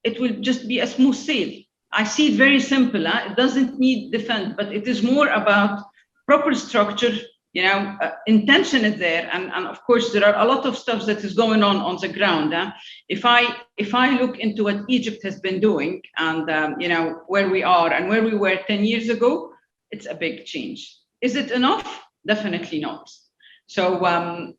it will just be a smooth sail. I see it very simple. It doesn't need defense, but it is more about proper structure, you know, intention is there. And of course, there are a lot of stuff that is going on the ground. If I look into what Egypt has been doing and, you know, where we are and where we were 10 years ago, it's a big change. Is it enough? Definitely not. So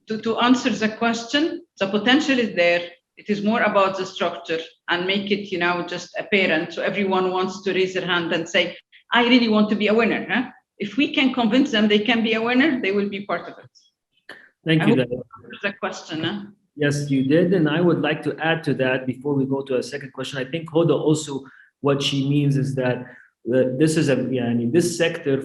to answer the question, the potential is there. It is more about the structure and make it, you know, just apparent. So everyone wants to raise their hand and say, I really want to be a winner. Huh? If we can convince them they can be a winner, they will be part of it. Thank you. The question. Huh? Yes, you did. And I would like to add to that before we go to a second question. I think Hoda also, what she means is that this is this sector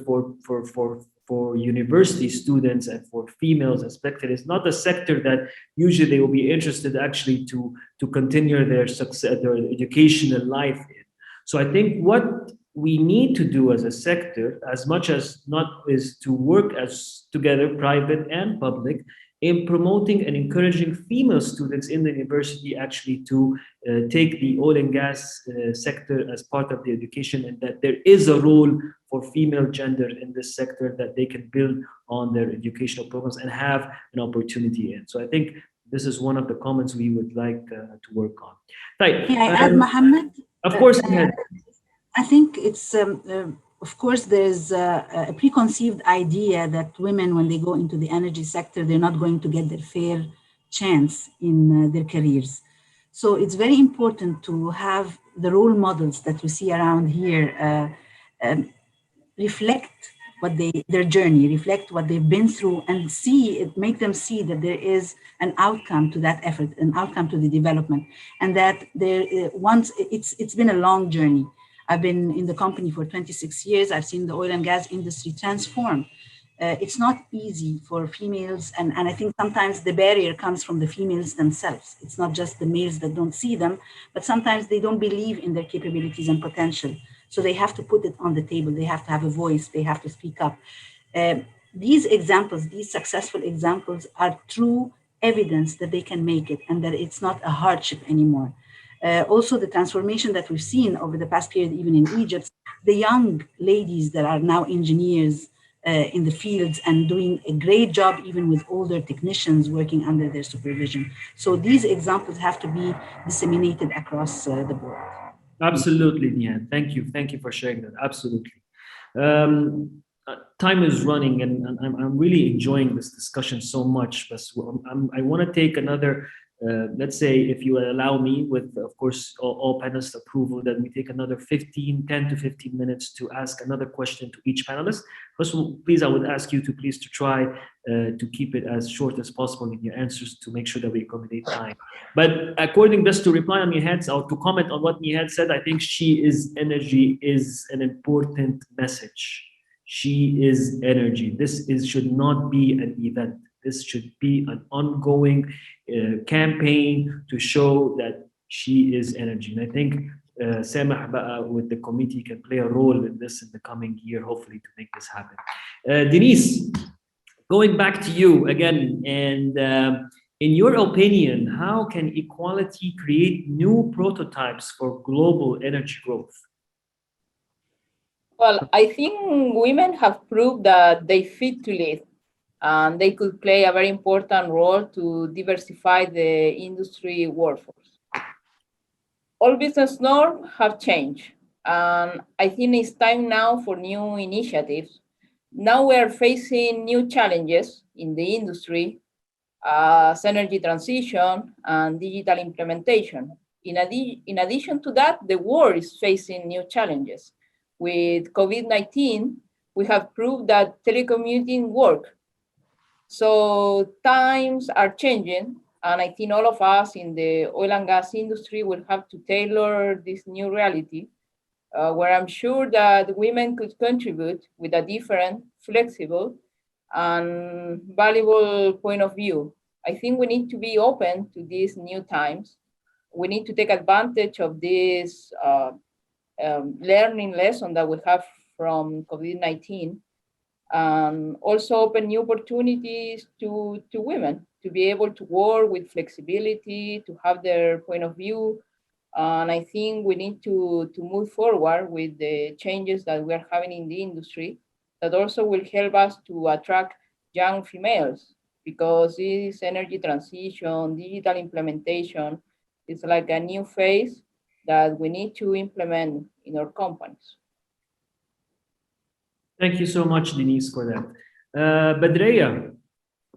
for university students and for females especially, it's not a sector that usually they will be interested actually to continue their success, their educational life in. So I think what we need to do as a sector, as much as not, is to work as together, private and public, in promoting and encouraging female students in the university actually to take the oil and gas sector as part of the education, and that there is a role for female gender in this sector that they can build on their educational programs and have an opportunity in. So I think this is one of the comments we would like to work on. Right. May I add, Mohammed? Of course, Nihat. I think it's, of course, there's a preconceived idea that women, when they go into the energy sector, they're not going to get their fair chance in their careers. So it's very important to have the role models that we see around here reflect their journey, reflect what they've been through, and make them see that there is an outcome to that effort, an outcome to the development, and that it's been a long journey. I've been in the company for 26 years. I've seen the oil and gas industry transform. It's not easy for females, and I think sometimes the barrier comes from the females themselves. It's not just the males that don't see them, but sometimes they don't believe in their capabilities and potential. So they have to put it on the table. They have to have a voice. They have to speak up. These examples, these successful examples, are true evidence that they can make it and that it's not a hardship anymore. Also, the transformation that we've seen over the past period, even in Egypt, the young ladies that are now engineers in the fields and doing a great job, even with older technicians working under their supervision. So these examples have to be disseminated across the board. Absolutely, Nihat. Thank you. Thank you for sharing that. Absolutely. Time is running, and I'm really enjoying this discussion so much. But I want to take another, let's say, if you allow me, with, of course, all panelists' approval, that we take another 10 to 15 minutes to ask another question to each panelist. First of all, please, I would ask you to try to keep it as short as possible in your answers to make sure that we accommodate time. But according just to reply on Nihat's, or to comment on what Nihat said, I think She is Energy is an important message. She is energy. This should not be an event. This should be an ongoing campaign to show that she is energy. And I think Samah with the committee can play a role in this in the coming year, hopefully, to make this happen. Denise, going back to you again, and in your opinion, how can equality create new prototypes for global energy growth? Well, I think women have proved that they fit to lead, and they could play a very important role to diversify the industry workforce. All business norms have changed, and I think it's time now for new initiatives. Now we are facing new challenges in the industry, as energy transition and digital implementation. In addition to that, the world is facing new challenges. With COVID-19, we have proved that telecommuting works. So times are changing, and I think all of us in the oil and gas industry will have to tailor this new reality, where I'm sure that women could contribute with a different, flexible, and valuable point of view. I think we need to be open to these new times. We need to take advantage of this learning lesson that we have from COVID-19, and also open new opportunities to women to be able to work with flexibility, to have their point of view. And I think we need to move forward with the changes that we are having in the industry that also will help us to attract young females, because this energy transition, digital implementation is like a new phase that we need to implement in our companies. Thank you so much, Denise, for that. Badreya,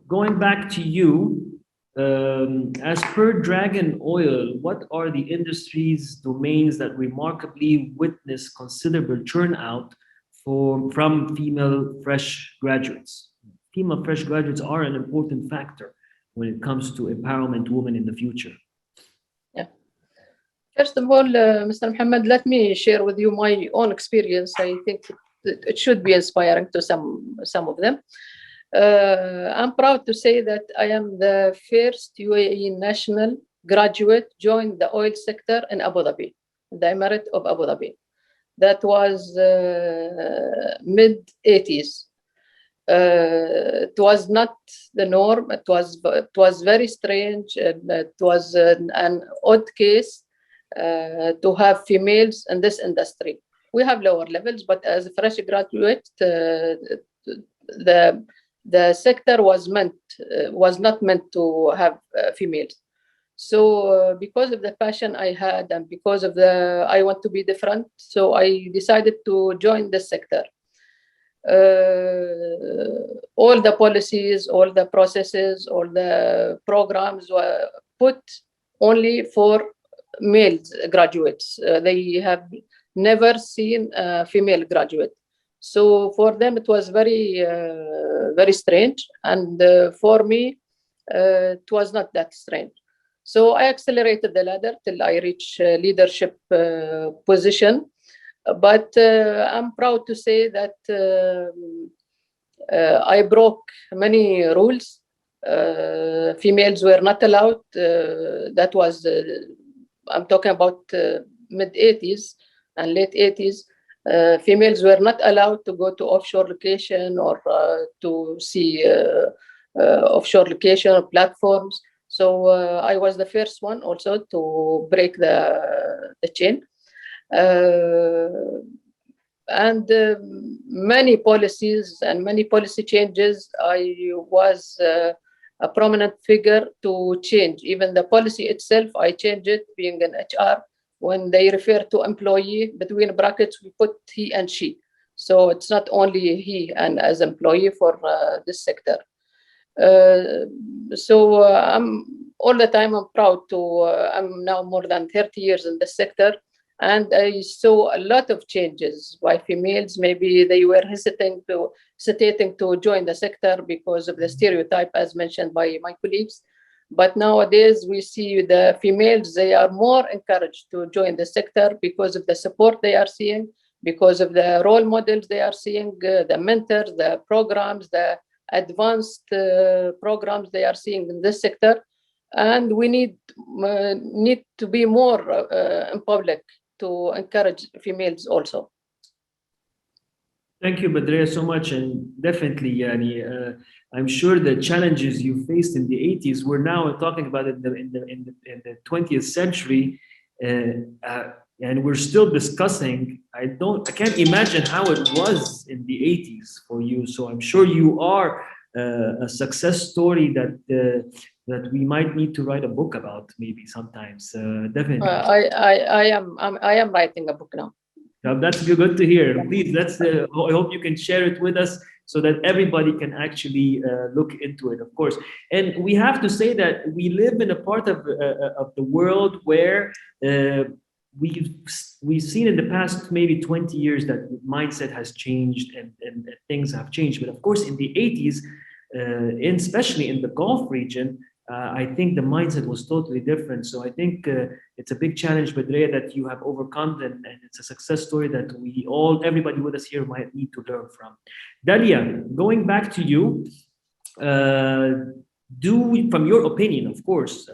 going back to you, as per Dragon Oil, what are the industry's domains that remarkably witness considerable turnout from female fresh graduates? Female fresh graduates are an important factor when it comes to empowerment women in the future. Yeah. First of all, Mr. Mohammed, let me share with you my own experience. I think it should be inspiring to some of them. I'm proud to say that I am the first UAE national graduate joined the oil sector in Abu Dhabi, the Emirate of Abu Dhabi. That was mid-80s. It was not the norm. It was very strange. It was an odd case to have females in this industry. We have lower levels, but as a fresh graduate, the sector was not meant to have females. So because of the passion I had and because of I want to be different, so I decided to join this sector. All the policies, all the processes, all the programs were put only for male graduates. They have never seen a female graduate. So for them, it was very, very strange. And for me, it was not that strange. So I accelerated the ladder till I reached leadership position. But I'm proud to say that I broke many rules. Females were not allowed. That was, I'm talking about mid-80s and late 80s. Females were not allowed to go to offshore location or to see offshore location or platforms. So I was the first one also to break the chain. And many policies and many policy changes, I was a prominent figure to change. Even the policy itself, I changed it, being an HR. When they refer to employee, between brackets, we put he and she. So it's not only he and as employee for this sector. So I'm all the time, I'm proud to, I'm now more than 30 years in this sector. And I saw a lot of changes by females. Maybe they were hesitating to join the sector because of the stereotype, as mentioned by my colleagues. But nowadays we see the females, they are more encouraged to join the sector because of the support they are seeing, because of the role models they are seeing, the mentors, the programs, the advanced programs they are seeing in this sector. And we need to be more in public to encourage females also. Thank you, Badrea, so much. And definitely, Yani, I'm sure the challenges you faced in the 80s, we're now talking about it in the 20th century, and we're still discussing. I can't imagine how it was in the 80s for you. So I'm sure you are a success story that we might need to write a book about, maybe sometimes. Definitely. I am writing a book now. That's good to hear. Please, I hope you can share it with us so that everybody can actually look into it, of course. And we have to say that we live in a part of the world where we've seen in the past maybe 20 years that mindset has changed and things have changed. But of course, in the 80s, especially in the Gulf region, I think the mindset was totally different. So I think it's a big challenge, Badrea, that you have overcome, and it's a success story that everybody with us here might need to learn from. Dalia, going back to you, from your opinion, of course,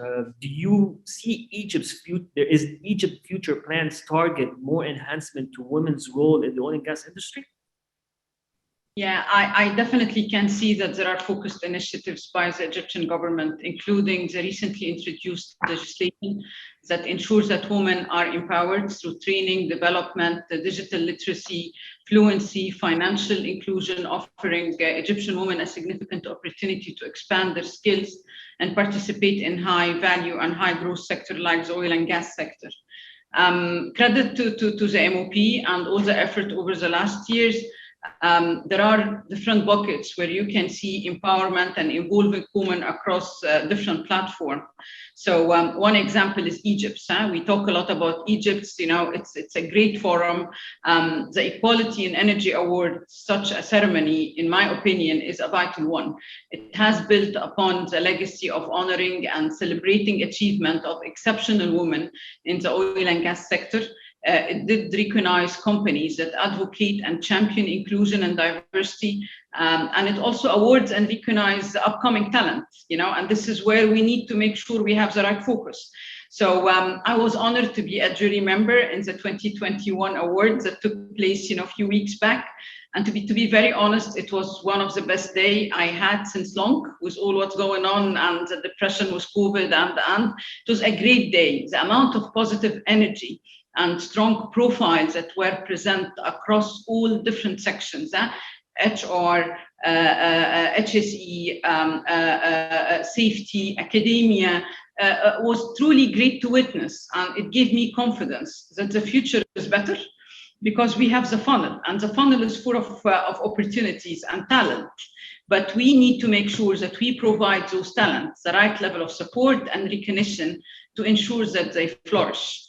do you see Egypt's future plans target more enhancement to women's role in the oil and gas industry? Yeah, I definitely can see that there are focused initiatives by the Egyptian government, including the recently introduced legislation that ensures that women are empowered through training, development, digital literacy, fluency, financial inclusion, offering Egyptian women a significant opportunity to expand their skills and participate in high value and high growth sector like the oil and gas sector. Credit to the MOP and all the effort over the last years. There are different buckets where you can see empowerment and involving women across different platforms. So one example is Egypt. We talk a lot about Egypt. It's a great forum. The Equality in Energy Award, such a ceremony, in my opinion, is a vital one. It has built upon the legacy of honoring and celebrating achievement of exceptional women in the oil and gas sector. It did recognize companies that advocate and champion inclusion and diversity, and it also awards and recognizes the upcoming talent, and this is where we need to make sure we have the right focus. So I was honored to be a jury member in the 2021 awards that took place, a few weeks back. And to be very honest, it was one of the best days I had since long, with all what's going on and the depression with COVID, and it was a great day. The amount of positive energy and strong profiles that were present across all different sections, HR, HSE, safety, academia, was truly great to witness, and it gave me confidence that the future is better because we have the funnel, and the funnel is full of opportunities and talent. But we need to make sure that we provide those talents the right level of support and recognition to ensure that they flourish.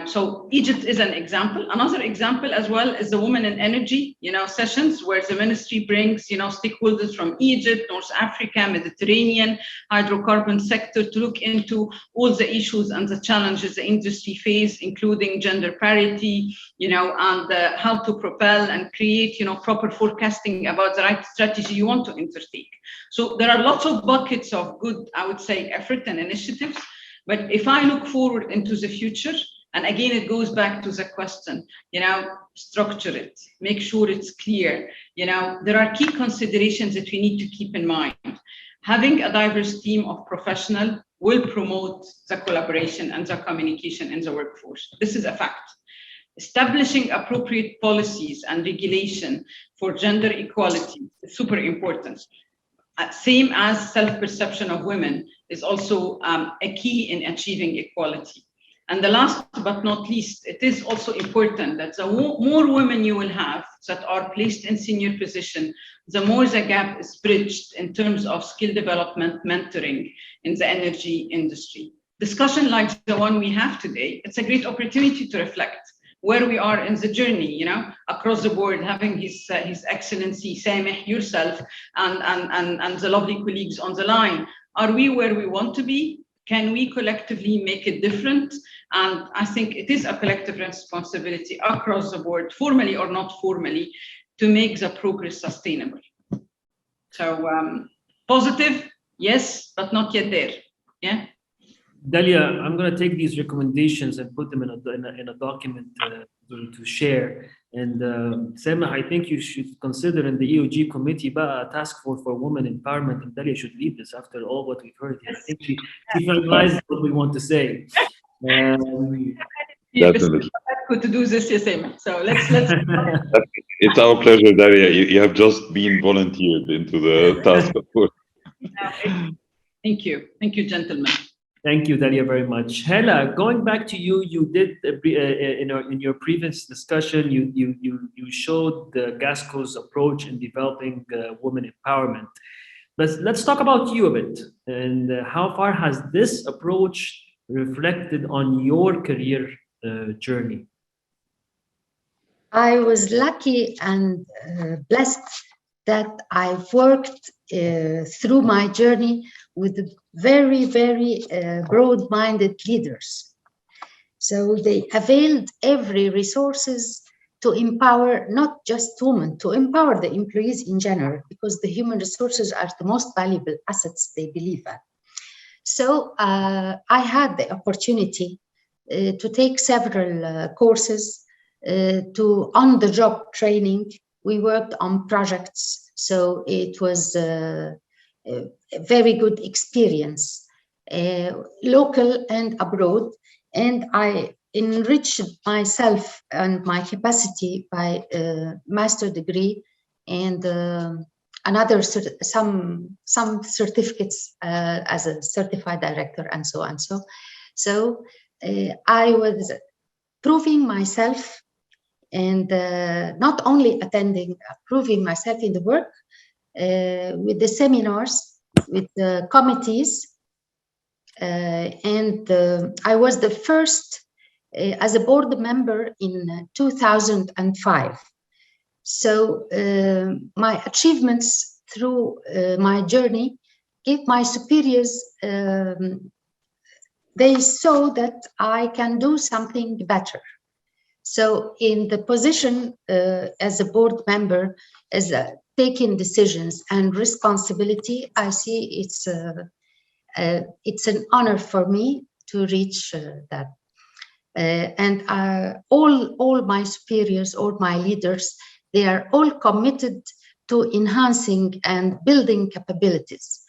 So Egypt is an example. Another example as well is the Women in Energy, sessions where the ministry brings, stakeholders from Egypt, North Africa, Mediterranean, hydrocarbon sector to look into all the issues and the challenges the industry face, including gender parity, and how to propel and create, proper forecasting about the right strategy you want to undertake. So there are lots of buckets of good, I would say, effort and initiatives. But if I look forward into the future, and again, it goes back to the question, structure it, make sure it's clear. There are key considerations that we need to keep in mind. Having a diverse team of professionals will promote the collaboration and the communication in the workforce. This is a fact. Establishing appropriate policies and regulation for gender equality is super important. Same as self-perception of women is also a key in achieving equality. And the last but not least, it is also important that the more women you will have that are placed in senior position, the more the gap is bridged in terms of skill development, mentoring in the energy industry. Discussion like the one we have today, it's a great opportunity to reflect where we are in the journey, across the board, having His Excellency Sameh, yourself, and the lovely colleagues on the line. Are we where we want to be? Can we collectively make it different? And I think it is a collective responsibility across the board, formally or not formally, to make the progress sustainable. So positive, yes, but not yet there. Yeah. Dalia, I'm going to take these recommendations and put them in a document to share. And Sameh, I think you should consider in the EOG committee a task force for women empowerment, and Dalia should lead this after all what we've heard here. I think she finalized what we want to say. Definitely. Good to do this, Sameh. So let's. It's our pleasure, Dalia. You have just been volunteered into the task force. Thank you, gentlemen. Thank you, Dalia, very much. Hela, going back to you, you did in your previous discussion, you showed the GASCO's approach in developing women empowerment. But let's talk about you a bit, and how far has this approach reflected on your career journey? I was lucky and blessed that I've worked through my journey with very, very broad-minded leaders. So they availed every resources to empower not just women, to empower the employees in general, because the human resources are the most valuable assets they believe in. So I had the opportunity to take several courses, to on-the-job training. We worked on projects, so it was a very good experience, local and abroad. And I enriched myself and my capacity by a master degree and another some certificates as a certified director and so on. So I was proving myself, and not only attending, proving myself in the work with the seminars, with the committees, and I was the first as a board member in 2005. So my achievements through my journey gave my superiors, they saw that I can do something better. So in the position as a board member, as taking decisions and responsibility, I see it's an honor for me to reach that. And all my superiors, all my leaders, they are all committed to enhancing and building capabilities.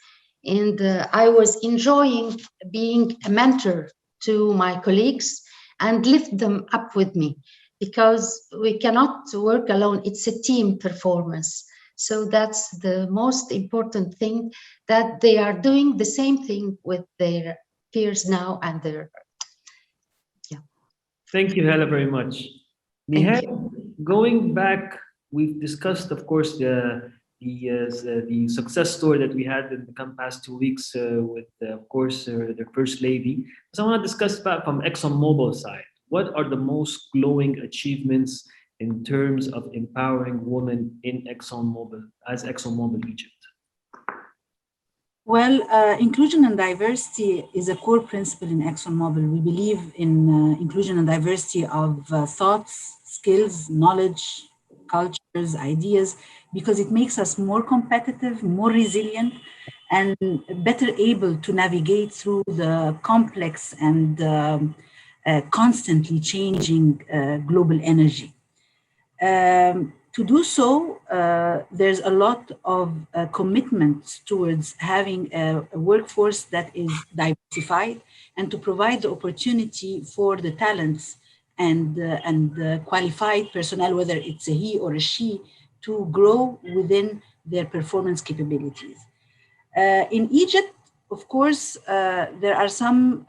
And I was enjoying being a mentor to my colleagues and lift them up with me, because we cannot work alone. It's a team performance. So that's the most important thing, that they are doing the same thing with their peers now and their, yeah. Thank you, Hela, very much. Thank Nihal, going back, we've discussed, of course, the success story that we had in the past 2 weeks with, of course, the First Lady. So I want to discuss that from ExxonMobil side. What are the most glowing achievements in terms of empowering women in ExxonMobil, as ExxonMobil Egypt? Well, inclusion and diversity is a core principle in ExxonMobil. We believe in inclusion and diversity of thoughts, skills, knowledge, cultures, ideas, because it makes us more competitive, more resilient, and better able to navigate through the complex and constantly changing global energy. To do so, there's a lot of commitment towards having a workforce that is diversified and to provide the opportunity for the talents and qualified personnel, whether it's a he or a she, to grow within their performance capabilities. In Egypt, of course, there are some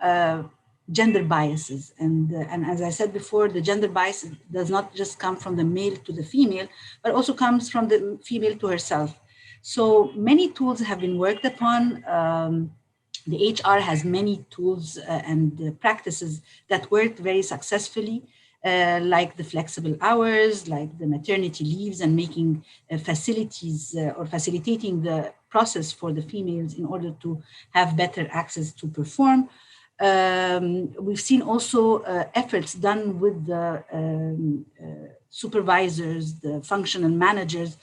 gender biases. And as I said before, the gender bias does not just come from the male to the female, but also comes from the female to herself. So many tools have been worked upon. The HR has many tools and practices that worked very successfully, like the flexible hours, like the maternity leaves, and making facilities or facilitating the process for the females in order to have better access to perform. We've seen also efforts done with the supervisors, the functional managers,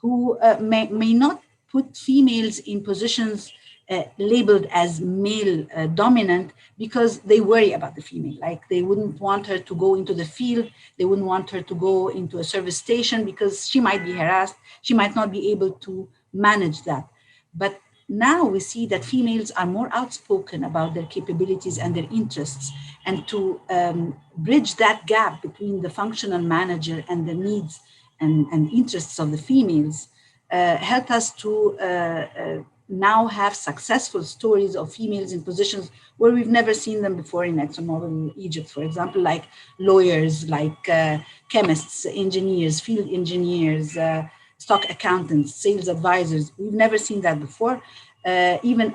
who may not put females in positions labeled as male dominant because they worry about the female. Like they wouldn't want her to go into the field. They wouldn't want her to go into a service station because she might be harassed. She might not be able to manage that. But now we see that females are more outspoken about their capabilities and their interests, and to bridge that gap between the functional manager and the needs and interests of the females helped us to now have successful stories of females in positions where we've never seen them before in ExxonMobil in Egypt, for example, like lawyers, like chemists, engineers, field engineers, stock accountants, sales advisors. We've never seen that before. Even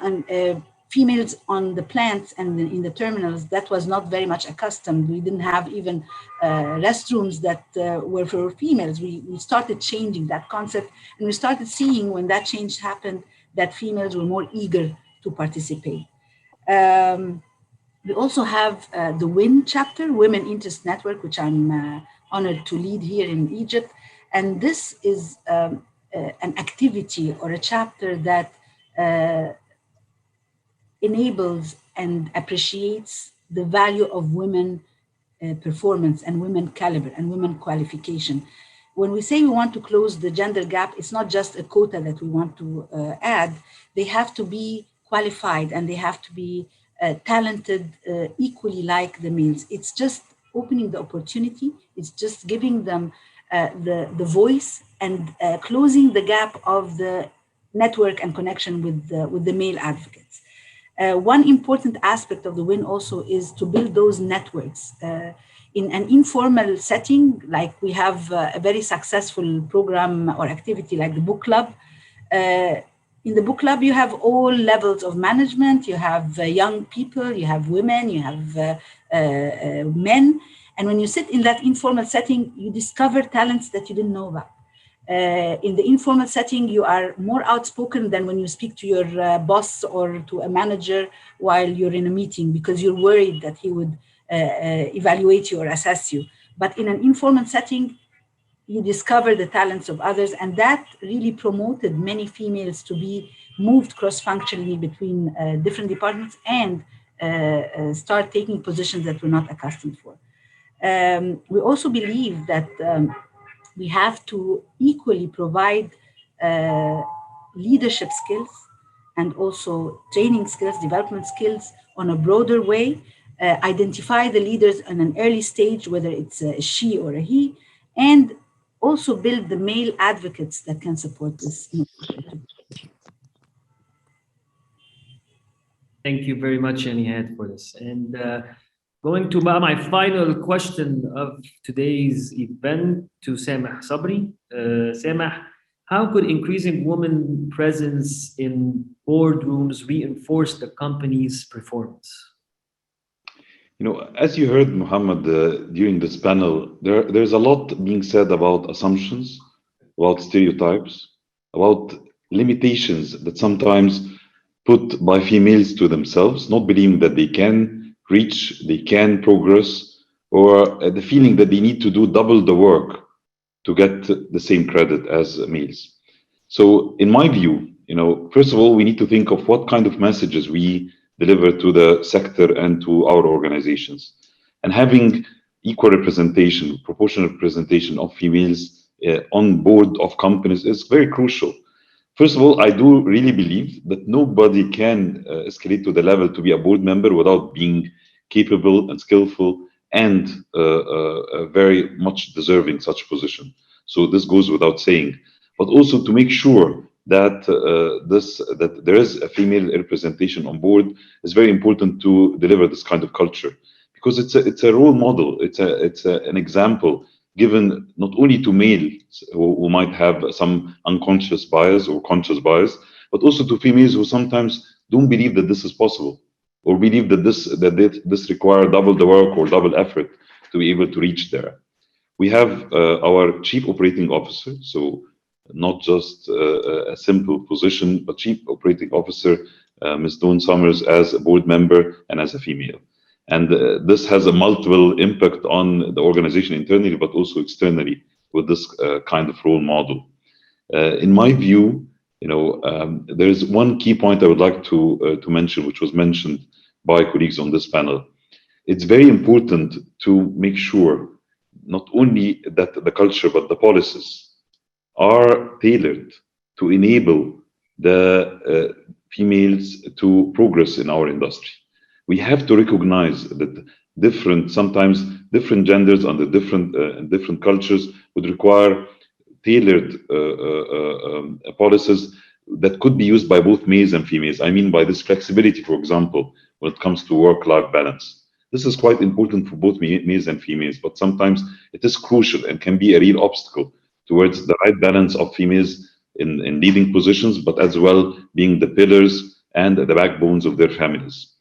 females on the plants and in the terminals, that was not very much accustomed. We didn't have even restrooms that were for females. We started changing that concept, and we started seeing when that change happened that females were more eager to participate. We also have the Wynn chapter, Women Interest Network, which I'm honored to lead here in Egypt. And this is an activity or a chapter that enables and appreciates the value of women performance and women caliber and women qualification. When we say we want to close the gender gap, it's not just a quota that we want to add. They have to be qualified and they have to be talented equally like the males. It's just opening the opportunity. It's just giving them the voice and closing the gap of the network and connection with the male advocates. One important aspect of the Wynn also is to build those networks in an informal setting, like we have a very successful program or activity like the book club. In the book club, you have all levels of management. You have young people, you have women, you have men. And when you sit in that informal setting, you discover talents that you didn't know about. In the informal setting, you are more outspoken than when you speak to your boss or to a manager while you're in a meeting, because you're worried that he would evaluate you or assess you. But in an informal setting, you discover the talents of others, and that really promoted many females to be moved cross-functionally between different departments and start taking positions that we're not accustomed for. We also believe that we have to equally provide leadership skills and also training skills, development skills on a broader way, identify the leaders in an early stage, whether it's a she or a he, and also build the male advocates that can support this. Thank you very much, Nihat, for this. And going to my final question of today's event to Samah Sabri. Samah, how could increasing women presence in boardrooms reinforce the company's performance? As you heard, Muhammad, during this panel, there's a lot being said about assumptions, about stereotypes, about limitations that sometimes put by females to themselves, not believing that they can reach, they can progress, or the feeling that they need to do double the work to get the same credit as males. So, in my view, first of all, we need to think of what kind of messages we deliver to the sector and to our organizations. And having equal representation, proportional representation of females on board of companies is very crucial. First of all, I do really believe that nobody can escalate to the level to be a board member without being capable and skillful and very much deserving such position. So this goes without saying. But also to make sure that that there is a female representation on board is very important to deliver this kind of culture, because it's a role model. It's an example given not only to males who might have some unconscious bias or conscious bias, but also to females who sometimes don't believe that this is possible, or believe that this requires double the work or double effort to be able to reach there. We have our chief operating officer, so not just a simple position, but chief operating officer, Ms. Dawn Summers, as a board member and as a female. And this has a multiple impact on the organization internally, but also externally with this kind of role model. In my view, there is one key point I would like to mention, which was mentioned by colleagues on this panel. It's very important to make sure not only that the culture, but the policies are tailored to enable the females to progress in our industry. We have to recognize that sometimes different genders under different cultures would require tailored policies that could be used by both males and females. I mean by this flexibility, for example, when it comes to work-life balance. This is quite important for both males and females, but sometimes it is crucial and can be a real obstacle towards the right balance of females in leading positions, but as well being the pillars and the backbones of their families.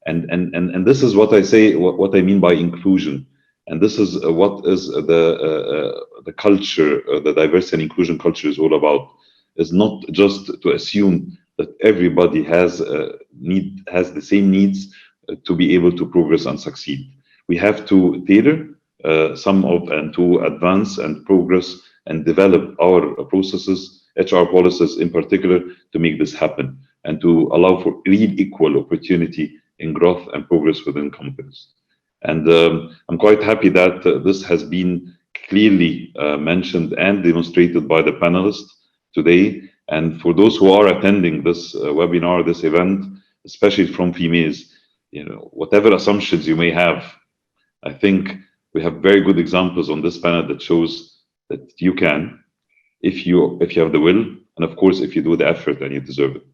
And this is what I say, what I mean by inclusion. And this is what is the culture, the diversity and inclusion culture is all about. Is not just to assume that everybody has the same needs to be able to progress and succeed. We have to tailor and to advance and progress and develop our processes, HR policies in particular, to make this happen and to allow for real equal opportunity in growth and progress within companies. And I'm quite happy that this has been clearly mentioned and demonstrated by the panelists today. And for those who are attending this webinar, this event, especially from females, whatever assumptions you may have, I think we have very good examples on this panel that shows that you can, if you have the will, and of course, if you do the effort and you deserve it.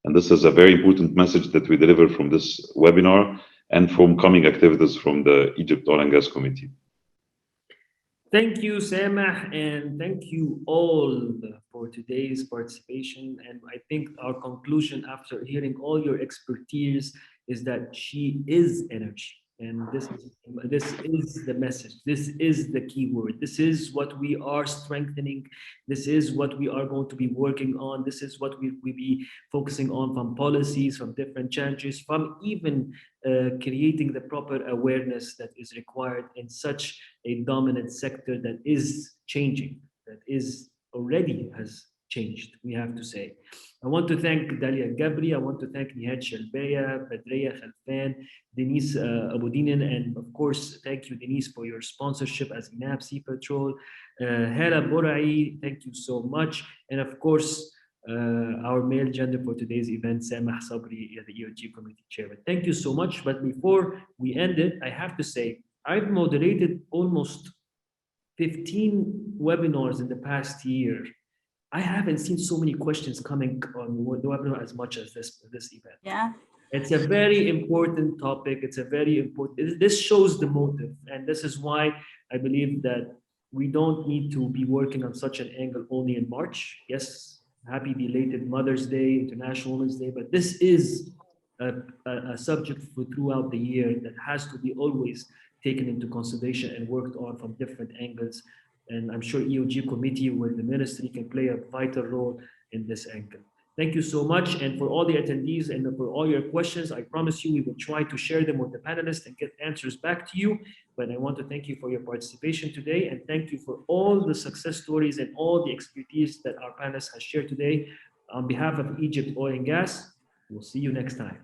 And this is a very important message that we deliver from this webinar and from coming activities from the Egypt Oil and Gas Committee. Thank you, Samah, and thank you all for today's participation. And I think our conclusion after hearing all your expertise is that she is energy. And this is the message. This is the key word. This is what we are strengthening. This is what we are going to be working on. This is what we be focusing on, from policies, from different changes, from even creating the proper awareness that is required in such a dominant sector that is changing, that is already has changed, we have to say. I want to thank Dalia Gabri. I want to thank Nihat Shalbaya, Badreya Khalfan, Denise Abudinen, and of course, thank you, Denise, for your sponsorship as INAP Sea Patrol. Hera Borai, thank you so much. And of course, our male gender for today's event, Samah Sabri, the ERG Committee Chairman. Thank you so much. But before we end it, I have to say, I've moderated almost 15 webinars in the past year. I haven't seen so many questions coming on the webinar as much as this event. Yeah. It's a very important topic. It's a very important, this shows the motive. And this is why I believe that we don't need to be working on such an angle only in March. Yes, happy belated Mother's Day, International Women's Day, but this is a subject for throughout the year that has to be always taken into consideration and worked on from different angles. And I'm sure EOG committee with the ministry can play a vital role in this angle. Thank you so much. And for all the attendees and for all your questions, I promise you we will try to share them with the panelists and get answers back to you. But I want to thank you for your participation today and thank you for all the success stories and all the expertise that our panelists has shared today. On behalf of Egypt Oil and Gas, we'll see you next time.